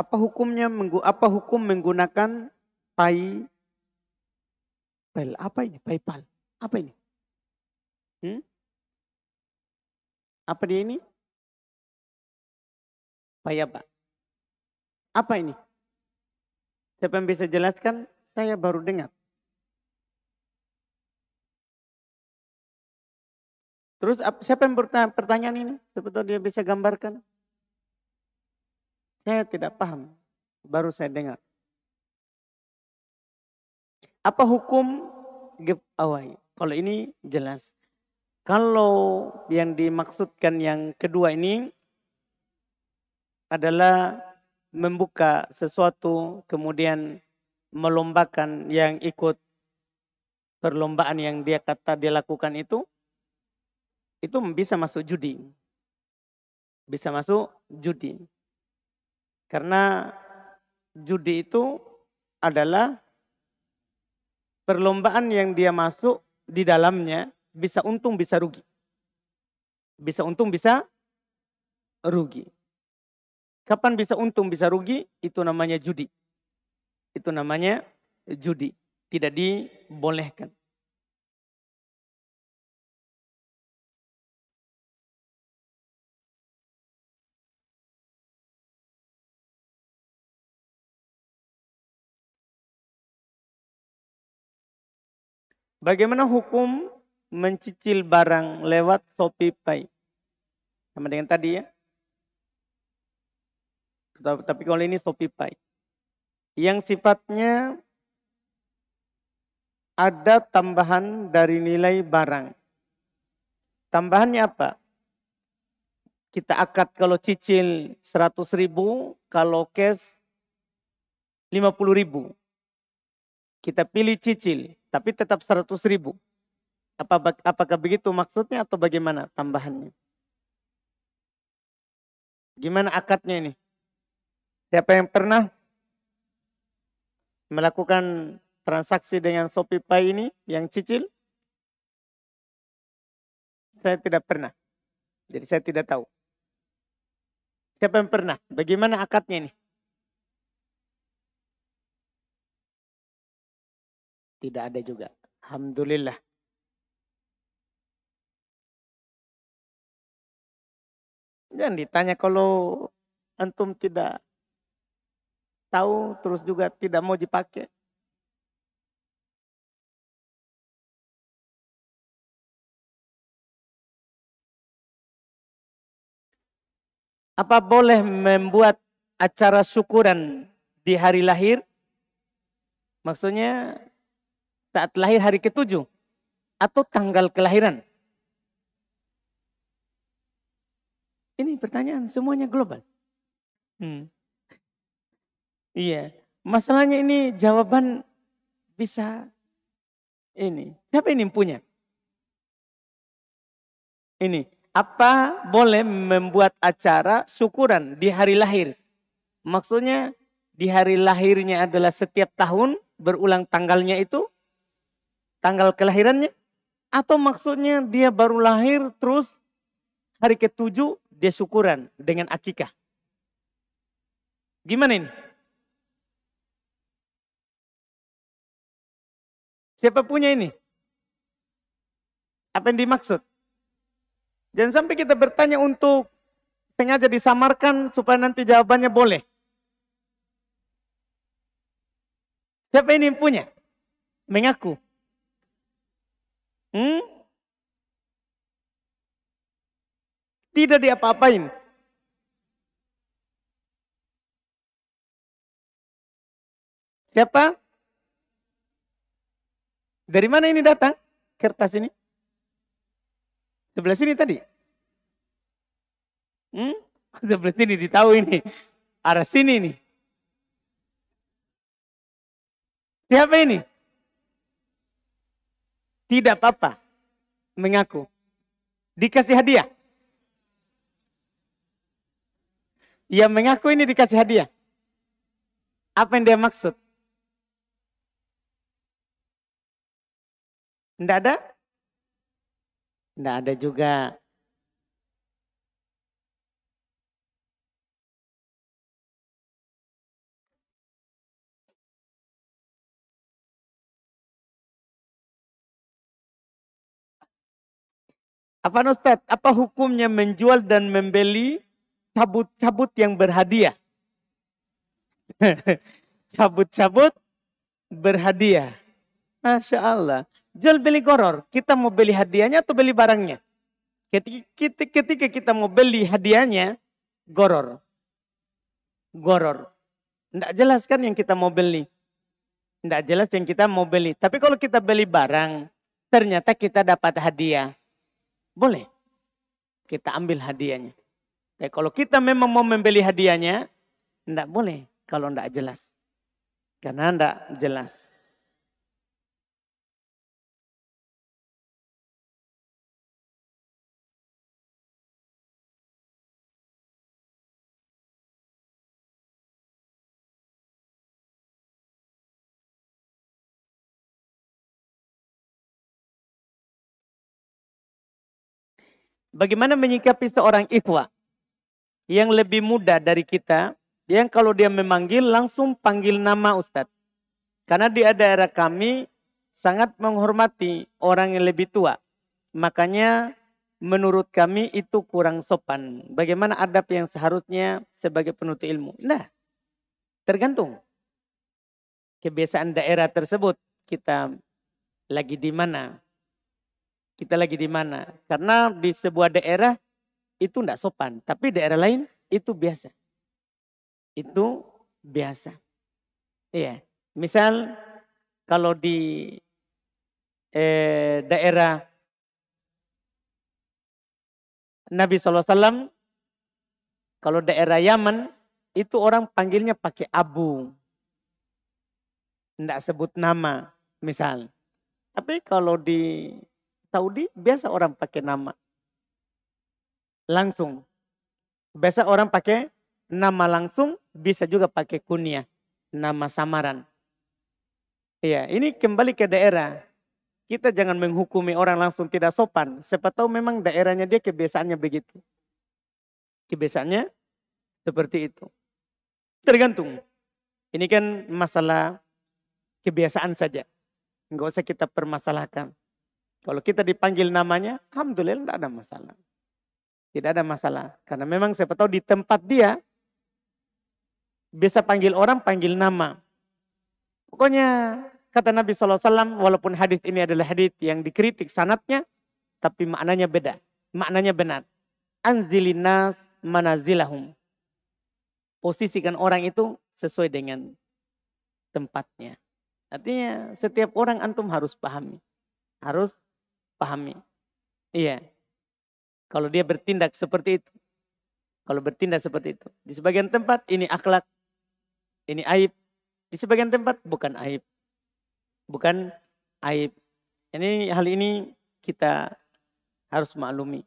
Apa hukum menggunakan PayPal? Apa ini PayPal? Apa ini? Apa dia ini? Payapa. Apa ini? Siapa yang bisa jelaskan? Saya baru dengar. Terus siapa yang pertanyaan ini? Sebetulnya dia bisa gambarkan? Saya tidak paham. Baru saya dengar. Apa hukum giveaway? Kalau ini jelas. Kalau yang dimaksudkan yang kedua ini adalah membuka sesuatu kemudian melombakan yang ikut perlombaan yang dia kata dia lakukan itu bisa masuk judi. Bisa masuk judi. Karena judi itu adalah perlombaan yang dia masuk di dalamnya bisa untung bisa rugi. Bisa untung bisa rugi. Kapan bisa untung bisa rugi? Itu namanya judi. Itu namanya judi. Tidak dibolehkan. Bagaimana hukum mencicil barang lewat Shopee Pay? Sama dengan tadi ya. Tapi kalau ini Shopee Pay. Yang sifatnya ada tambahan dari nilai barang. Tambahannya apa? Kita akad kalau cicil 100.000, kalau cash 50.000. Kita pilih cicil, tapi tetap 100.000. Apakah begitu maksudnya atau bagaimana tambahannya? Gimana akadnya ini? Siapa yang pernah melakukan transaksi dengan Shopee Pay ini yang cicil? Saya tidak pernah. Jadi saya tidak tahu. Siapa yang pernah? Bagaimana akadnya ini? Tidak ada juga. Alhamdulillah. Jangan ditanya kalau antum tidak tahu terus juga tidak mau dipakai. Apa boleh membuat acara syukuran di hari lahir? Maksudnya saat lahir hari ketujuh atau tanggal kelahiran? Ini pertanyaan semuanya global. Hmm. Iya. Masalahnya ini jawaban bisa ini. Siapa ini yang punya? Ini. Apa boleh membuat acara syukuran di hari lahir? Maksudnya di hari lahirnya adalah setiap tahun berulang tanggalnya itu? Tanggal kelahirannya? Atau maksudnya dia baru lahir terus hari ketujuh dia syukuran dengan akikah? Gimana ini? Siapa punya ini? Apa yang dimaksud? Jangan sampai kita bertanya untuk sengaja disamarkan supaya nanti jawabannya boleh. Siapa ini yang punya? Mengaku. Hmm? Tidak diapa-apain. Siapa? Dari mana ini datang? Kertas ini? Sebelah sini tadi. Hmm? Sebelah sini ditahu ini. Arah sini nih. Siapa ini? Tidak apa-apa. Mengaku. Dikasih hadiah. Yang mengaku ini dikasih hadiah. Apa yang dia maksud? Tidak ada? Tidak ada juga. Apa Ustaz? Apa hukumnya menjual dan membeli cabut-cabut yang berhadiah? Cabut-cabut berhadiah. Masya Allah. Jual beli goror. Kita mau beli hadiahnya atau beli barangnya? Ketika kita mau beli hadiahnya, goror. Goror. Tidak jelas kan yang kita mau beli. Tidak jelas yang kita mau beli. Tapi kalau kita beli barang, ternyata kita dapat hadiah. Boleh. Kita ambil hadiahnya. Kalau kita memang mau membeli hadiahnya, tidak boleh kalau tidak jelas. Karena tidak jelas. Bagaimana menyikapi seorang ikhwah yang lebih muda dari kita, yang kalau dia memanggil langsung panggil nama Ustadz. Karena di daerah kami sangat menghormati orang yang lebih tua. Makanya menurut kami itu kurang sopan. Bagaimana adab yang seharusnya sebagai penuntut ilmu? Nah, tergantung kebiasaan daerah tersebut. Kita lagi di mana? Kita lagi di mana? Karena di sebuah daerah itu tidak sopan. Tapi daerah lain itu biasa. Itu biasa. Iya. Misal kalau di daerah Nabi SAW, kalau daerah Yaman itu orang panggilnya pakai abu. Tidak sebut nama misal. Tapi kalau di Saudi biasa orang pakai nama. Langsung. Biasa orang pakai nama langsung, bisa juga pakai kunyah. Nama samaran. Iya, ini kembali ke daerah. Kita jangan menghukumi orang langsung tidak sopan. Siapa tahu memang daerahnya dia kebiasaannya begitu. Kebiasaannya seperti itu. Tergantung. Ini kan masalah kebiasaan saja. Enggak usah kita permasalahkan. Kalau kita dipanggil namanya, alhamdulillah tidak ada masalah. Tidak ada masalah. Karena memang siapa tahu di tempat dia bisa panggil orang, panggil nama. Pokoknya kata Nabi SAW, walaupun hadis ini adalah hadis yang dikritik sanatnya, tapi maknanya beda. Maknanya benar. Anzilinas manazilahum. Posisikan orang itu sesuai dengan tempatnya. Artinya setiap orang antum harus pahami. Harus pahami. Iya. Kalau dia bertindak seperti itu. Kalau bertindak seperti itu. Di sebagian tempat ini akhlak. Ini aib. Di sebagian tempat bukan aib. Bukan aib. Hal ini kita harus maklumi.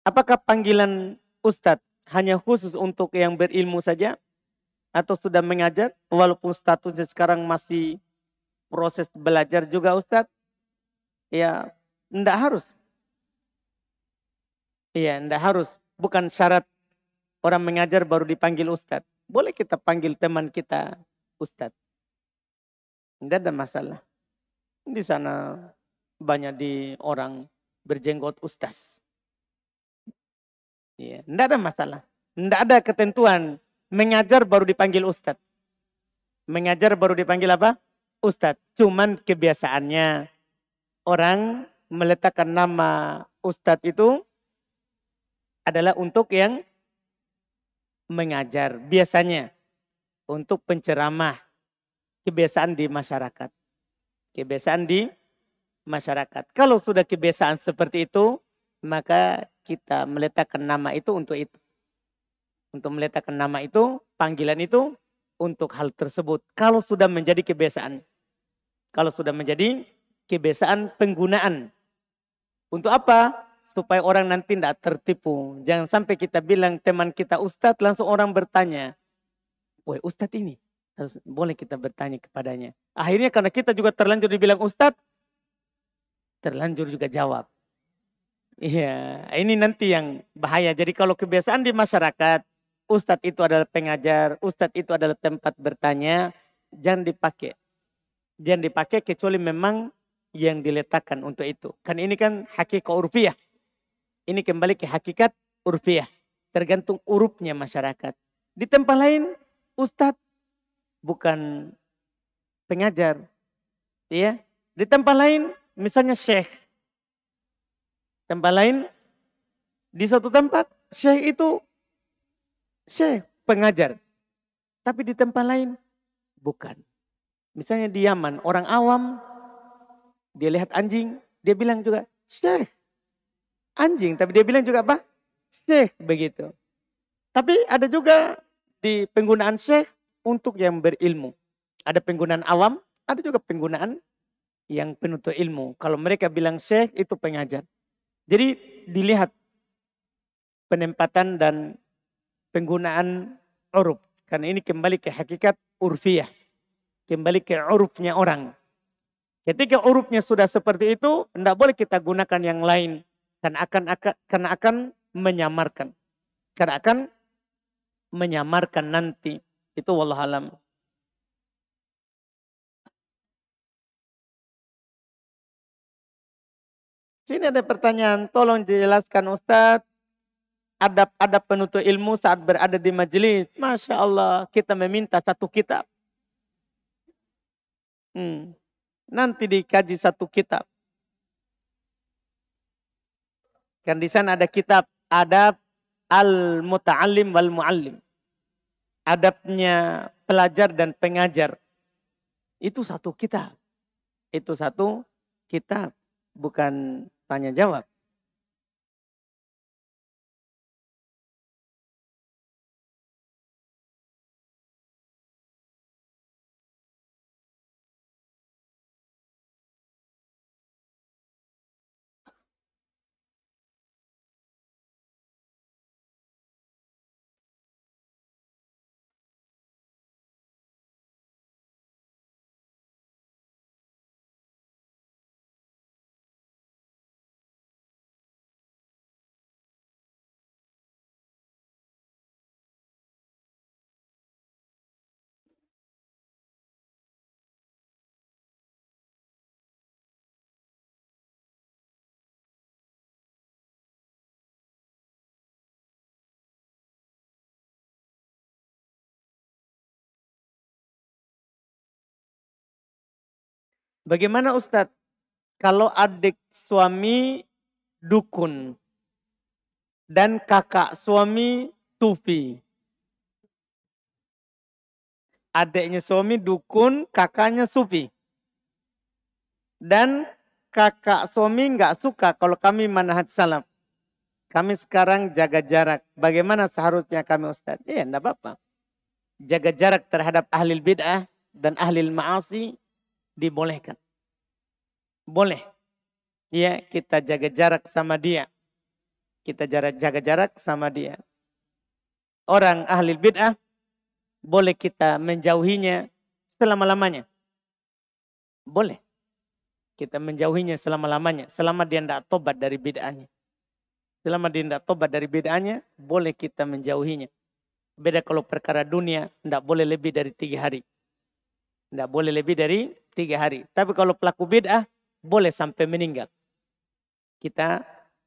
Apakah panggilan ustadz hanya khusus untuk yang berilmu saja? Atau sudah mengajar? Walaupun statusnya sekarang masih proses belajar juga ustadz? Ya, enggak harus. Iya, enggak harus. Bukan syarat orang mengajar baru dipanggil ustadz. Boleh kita panggil teman kita ustadz. Enggak ada masalah. Di sana banyak di orang berjenggot ustaz. Iya, enggak ada masalah. Enggak ada ketentuan mengajar baru dipanggil ustadz. Mengajar baru dipanggil apa? Ustadz. Cuman kebiasaannya orang meletakkan nama ustadz itu adalah untuk yang mengajar. Biasanya untuk penceramah. Kebiasaan di masyarakat. Kebiasaan di masyarakat. Kalau sudah kebiasaan seperti itu, maka kita meletakkan nama itu untuk itu. Untuk meletakkan nama itu, panggilan itu untuk hal tersebut. Kalau sudah menjadi kebiasaan. Kalau sudah menjadi kebiasaan penggunaan. Untuk apa? Supaya orang nanti tidak tertipu. Jangan sampai kita bilang teman kita ustadz, langsung orang bertanya. Woi ustadz ini. Boleh kita bertanya kepadanya. Akhirnya karena kita juga terlanjur dibilang ustadz, terlanjur juga jawab. Iya, ini nanti yang bahaya. Jadi kalau kebiasaan di masyarakat, ustadz itu adalah pengajar, ustadz itu adalah tempat bertanya, jangan dipakai. Jangan dipakai kecuali memang yang diletakkan untuk itu. Kan ini kan hakikat urfiah. Ini kembali ke hakikat urfiah. Tergantung urupnya masyarakat. Di tempat lain, ustadz bukan pengajar. Ya. Di tempat lain, misalnya syekh. Tempat lain, di suatu tempat, syekh itu syekh, pengajar. Tapi di tempat lain, bukan. Misalnya di Yaman, orang awam, dia lihat anjing, dia bilang juga, syekh. Anjing, tapi dia bilang juga apa? Syekh, begitu. Tapi ada juga di penggunaan syekh untuk yang berilmu. Ada penggunaan awam, ada juga penggunaan yang penuntut ilmu. Kalau mereka bilang syekh, itu pengajar. Jadi dilihat penempatan dan penggunaan uruf. Karena ini kembali ke hakikat urfiyah. Kembali ke urufnya orang. Ketika urufnya sudah seperti itu, tidak boleh kita gunakan yang lain. Karena akan menyamarkan. Karena akan menyamarkan nanti. Itu wallahualam. Sini ada pertanyaan, tolong dijelaskan Ustadz. Adab-adab penuntut ilmu saat berada di majelis. Masya Allah, kita meminta satu kitab. Nanti dikaji satu kitab. Kan di sana ada kitab adab al-muta'allim wal mu'allim. Adabnya pelajar dan pengajar. Itu satu kitab. Itu satu kitab. Bukan tanya jawab. Bagaimana Ustadz kalau adik suami dukun dan kakak suami sufi? Adiknya suami dukun, kakaknya sufi. Dan kakak suami nggak suka kalau kami manhaj salaf. Kami sekarang jaga jarak. Bagaimana seharusnya kami Ustaz? Ya enggak apa-apa. Jaga jarak terhadap ahli bid'ah dan ahli ma'asi dibolehkan. Boleh. Ya, kita jaga jarak sama dia. Kita jaga jarak sama dia. Orang ahli bid'ah boleh kita menjauhinya selama-lamanya. Boleh. Kita menjauhinya selama-lamanya. Selama dia tidak tobat dari bid'ahnya. Selama dia tidak tobat dari bid'ahnya, boleh kita menjauhinya. Beda kalau perkara dunia, tidak boleh lebih dari 3 hari. Tidak boleh lebih dari 3 hari. Tapi kalau pelaku bid'ah, boleh sampai meninggal. Kita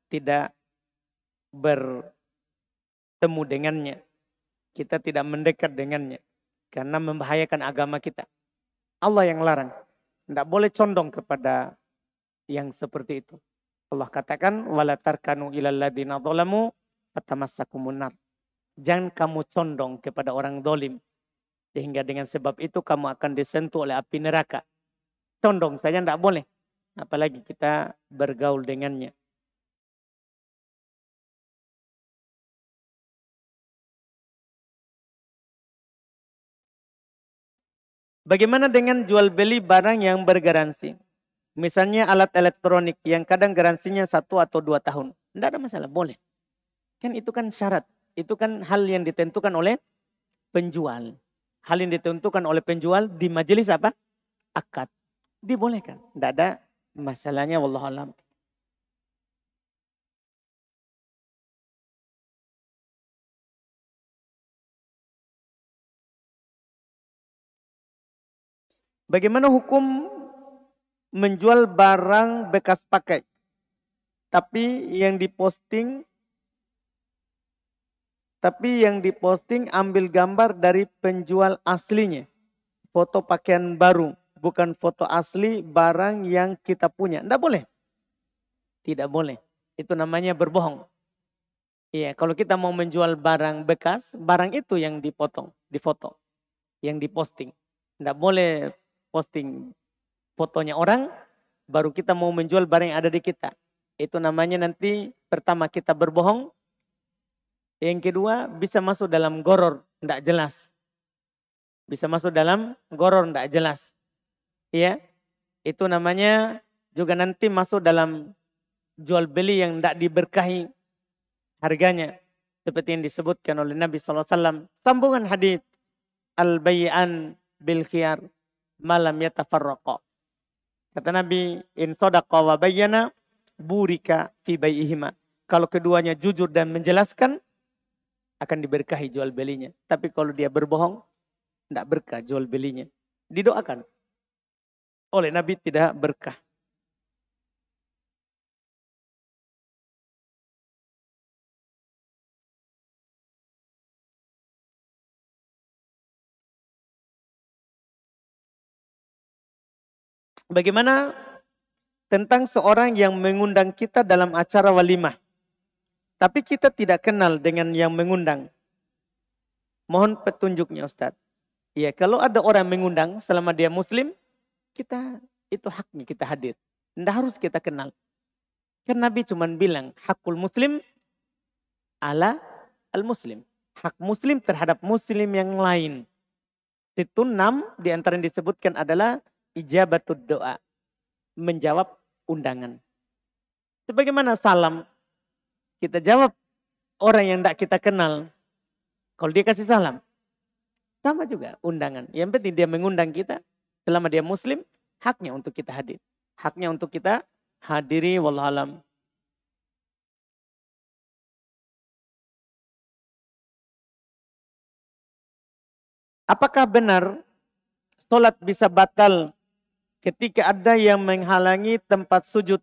tidak bertemu dengannya. Kita tidak mendekat dengannya. Karena membahayakan agama kita. Allah yang larang. Tidak boleh condong kepada yang seperti itu. Allah katakan, wala tarkanu ilal ladzina dzalamu fatamassakumun nar. Jangan kamu condong kepada orang dolim. Sehingga dengan sebab itu kamu akan disentuh oleh api neraka. Condong saja tidak boleh. Apalagi kita bergaul dengannya. Bagaimana dengan jual beli barang yang bergaransi? Misalnya alat elektronik yang kadang garansinya 1 atau 2 tahun. Tidak ada masalah, boleh. Kan itu kan syarat. Itu kan hal yang ditentukan oleh penjual. Hal yang ditentukan oleh penjual di majelis apa? Akad. Dibolehkan. Tidak ada masalahnya, wallahualam. Bagaimana hukum menjual barang bekas pakai? Tapi yang diposting ambil gambar dari penjual aslinya. Foto pakaian baru, bukan foto asli barang yang kita punya. Tidak boleh. Tidak boleh. Itu namanya berbohong. Iya, kalau kita mau menjual barang bekas, barang itu yang dipotong, difoto, yang diposting. Tidak boleh posting fotonya orang, baru kita mau menjual barang yang ada di kita. Itu namanya nanti pertama kita berbohong. Yang kedua bisa masuk dalam goror, tidak jelas. Bisa masuk dalam goror, tidak jelas. Iya, itu namanya juga nanti masuk dalam jual beli yang tidak diberkahi harganya. Seperti yang disebutkan oleh Nabi SAW. Sambungan hadis al-bay'an bil khiyar malam yatafarraqa. Kata Nabi, in sadaqa wa bayyana burika fi bai'ihima. Kalau keduanya jujur dan menjelaskan, akan diberkahi jual belinya. Tapi kalau dia berbohong, tidak berkah jual belinya. Didoakan. Oleh Nabi tidak berkah. Bagaimana tentang seorang yang mengundang kita dalam acara walimah, tapi kita tidak kenal dengan yang mengundang? Mohon petunjuknya Ustadz. Ya, kalau ada orang mengundang selama dia muslim, kita itu haknya kita hadir. Tidak harus kita kenal. Kan Nabi cuma bilang, hakul muslim ala al-muslim. Hak muslim terhadap muslim yang lain. Itu 6 di antara yang disebutkan adalah ijabatud doa. Menjawab undangan. Sebagaimana salam. Kita jawab orang yang tidak kita kenal. Kalau dia kasih salam. Sama juga undangan. Yang penting dia mengundang kita. Selama dia muslim. Haknya untuk kita hadir. Haknya untuk kita hadiri. Wallahualam. Apakah benar sholat bisa batal ketika ada yang menghalangi tempat sujud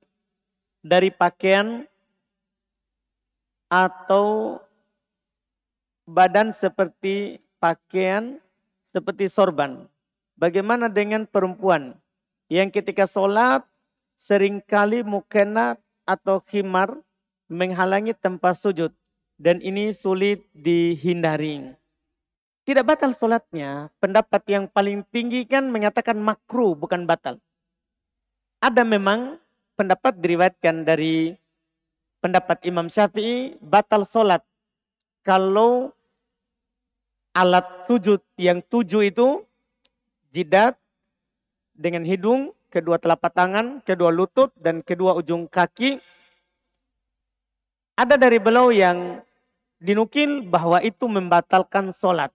dari pakaian atau badan seperti pakaian seperti sorban? Bagaimana dengan perempuan yang ketika sholat seringkali mukena atau khimar menghalangi tempat sujud. Dan ini sulit dihindari. Tidak batal sholatnya. Pendapat yang paling tinggi kan menyatakan makruh bukan batal. Ada memang pendapat diriwayatkan dari pendapat Imam Syafi'i batal sholat. Kalau alat sujud yang 7 itu jidat dengan hidung, kedua telapak tangan, kedua lutut, dan kedua ujung kaki. Ada dari beliau yang dinukil bahwa itu membatalkan sholat.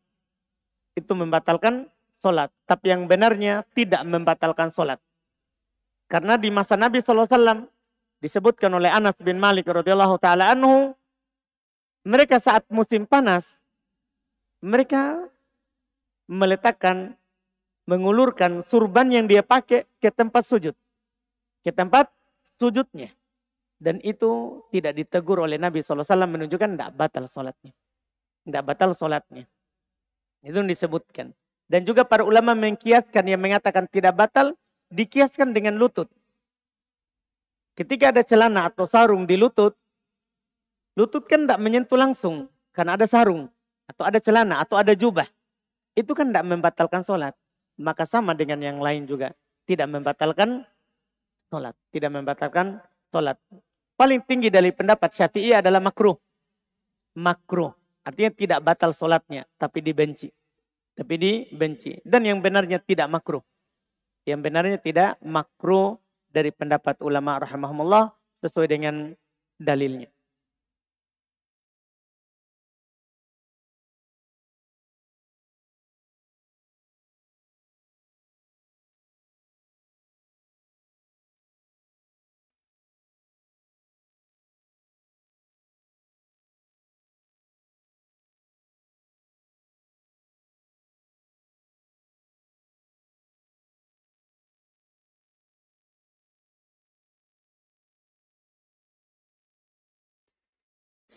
Itu membatalkan sholat. Tapi yang benarnya tidak membatalkan sholat. Karena di masa Nabi SAW disebutkan oleh Anas bin Malik radhiyallahu ta'ala anhu. Mereka saat musim panas. Mereka meletakkan, mengulurkan surban yang dia pakai ke tempat sujud. Ke tempat sujudnya. Dan itu tidak ditegur oleh Nabi SAW menunjukkan tidak batal sholatnya. Tidak batal sholatnya. Itu yang disebutkan. Dan juga para ulama mengkiaskan yang mengatakan tidak batal, dikiaskan dengan lutut. Ketika ada celana atau sarung di lutut, lutut kan tidak menyentuh langsung. Karena ada sarung, atau ada celana, atau ada jubah. Itu kan tidak membatalkan sholat. Maka sama dengan yang lain juga. Tidak membatalkan sholat. Tidak membatalkan sholat. Paling tinggi dari pendapat Syafi'i adalah makruh. Makruh. Artinya tidak batal sholatnya. Tapi dibenci. Tapi dibenci. Dan yang benarnya tidak makruh. Yang benarnya tidak makruh dari pendapat ulama rahimahumullah. Sesuai dengan dalilnya.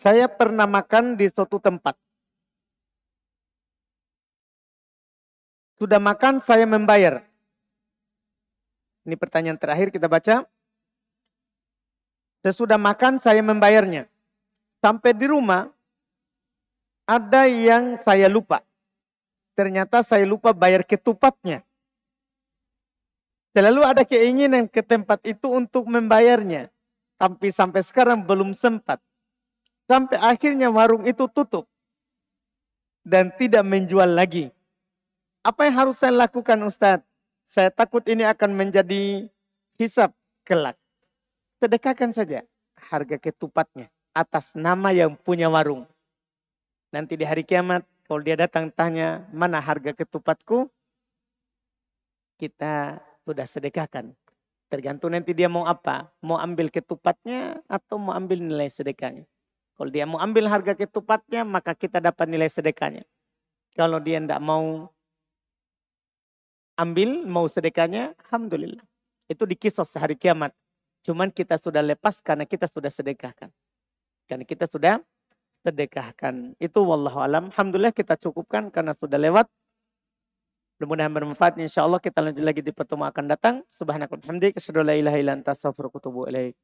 Saya pernah makan di suatu tempat. Sudah makan, saya membayar. Ini pertanyaan terakhir kita baca. Sesudah makan, saya membayarnya. Sampai di rumah, ada yang saya lupa. Ternyata saya lupa bayar ketupatnya. Selalu ada keinginan ke tempat itu untuk membayarnya. Tapi sampai sekarang belum sempat. Sampai akhirnya warung itu tutup. Dan tidak menjual lagi. Apa yang harus saya lakukan Ustadz? Saya takut ini akan menjadi hisab kelak. Sedekahkan saja harga ketupatnya atas nama yang punya warung. Nanti di hari kiamat kalau dia datang tanya mana harga ketupatku, kita sudah sedekahkan. Tergantung nanti dia mau apa. Mau ambil ketupatnya atau mau ambil nilai sedekahnya. Kalau dia mau ambil harga ketupatnya, maka kita dapat nilai sedekahnya. Kalau dia tidak mau ambil, mau sedekahnya, alhamdulillah. Itu dikisos hari kiamat. Cuman kita sudah lepas karena kita sudah sedekahkan. Karena kita sudah sedekahkan. Itu wallahu alam. Alhamdulillah kita cukupkan karena sudah lewat. Mudah-mudahan bermanfaat. InsyaAllah kita lanjut lagi di pertemuan akan datang. Subhanakallahumma wa bihamdika asyhadu an la ilaha illa anta astaghfiruka wa atubu ilaik.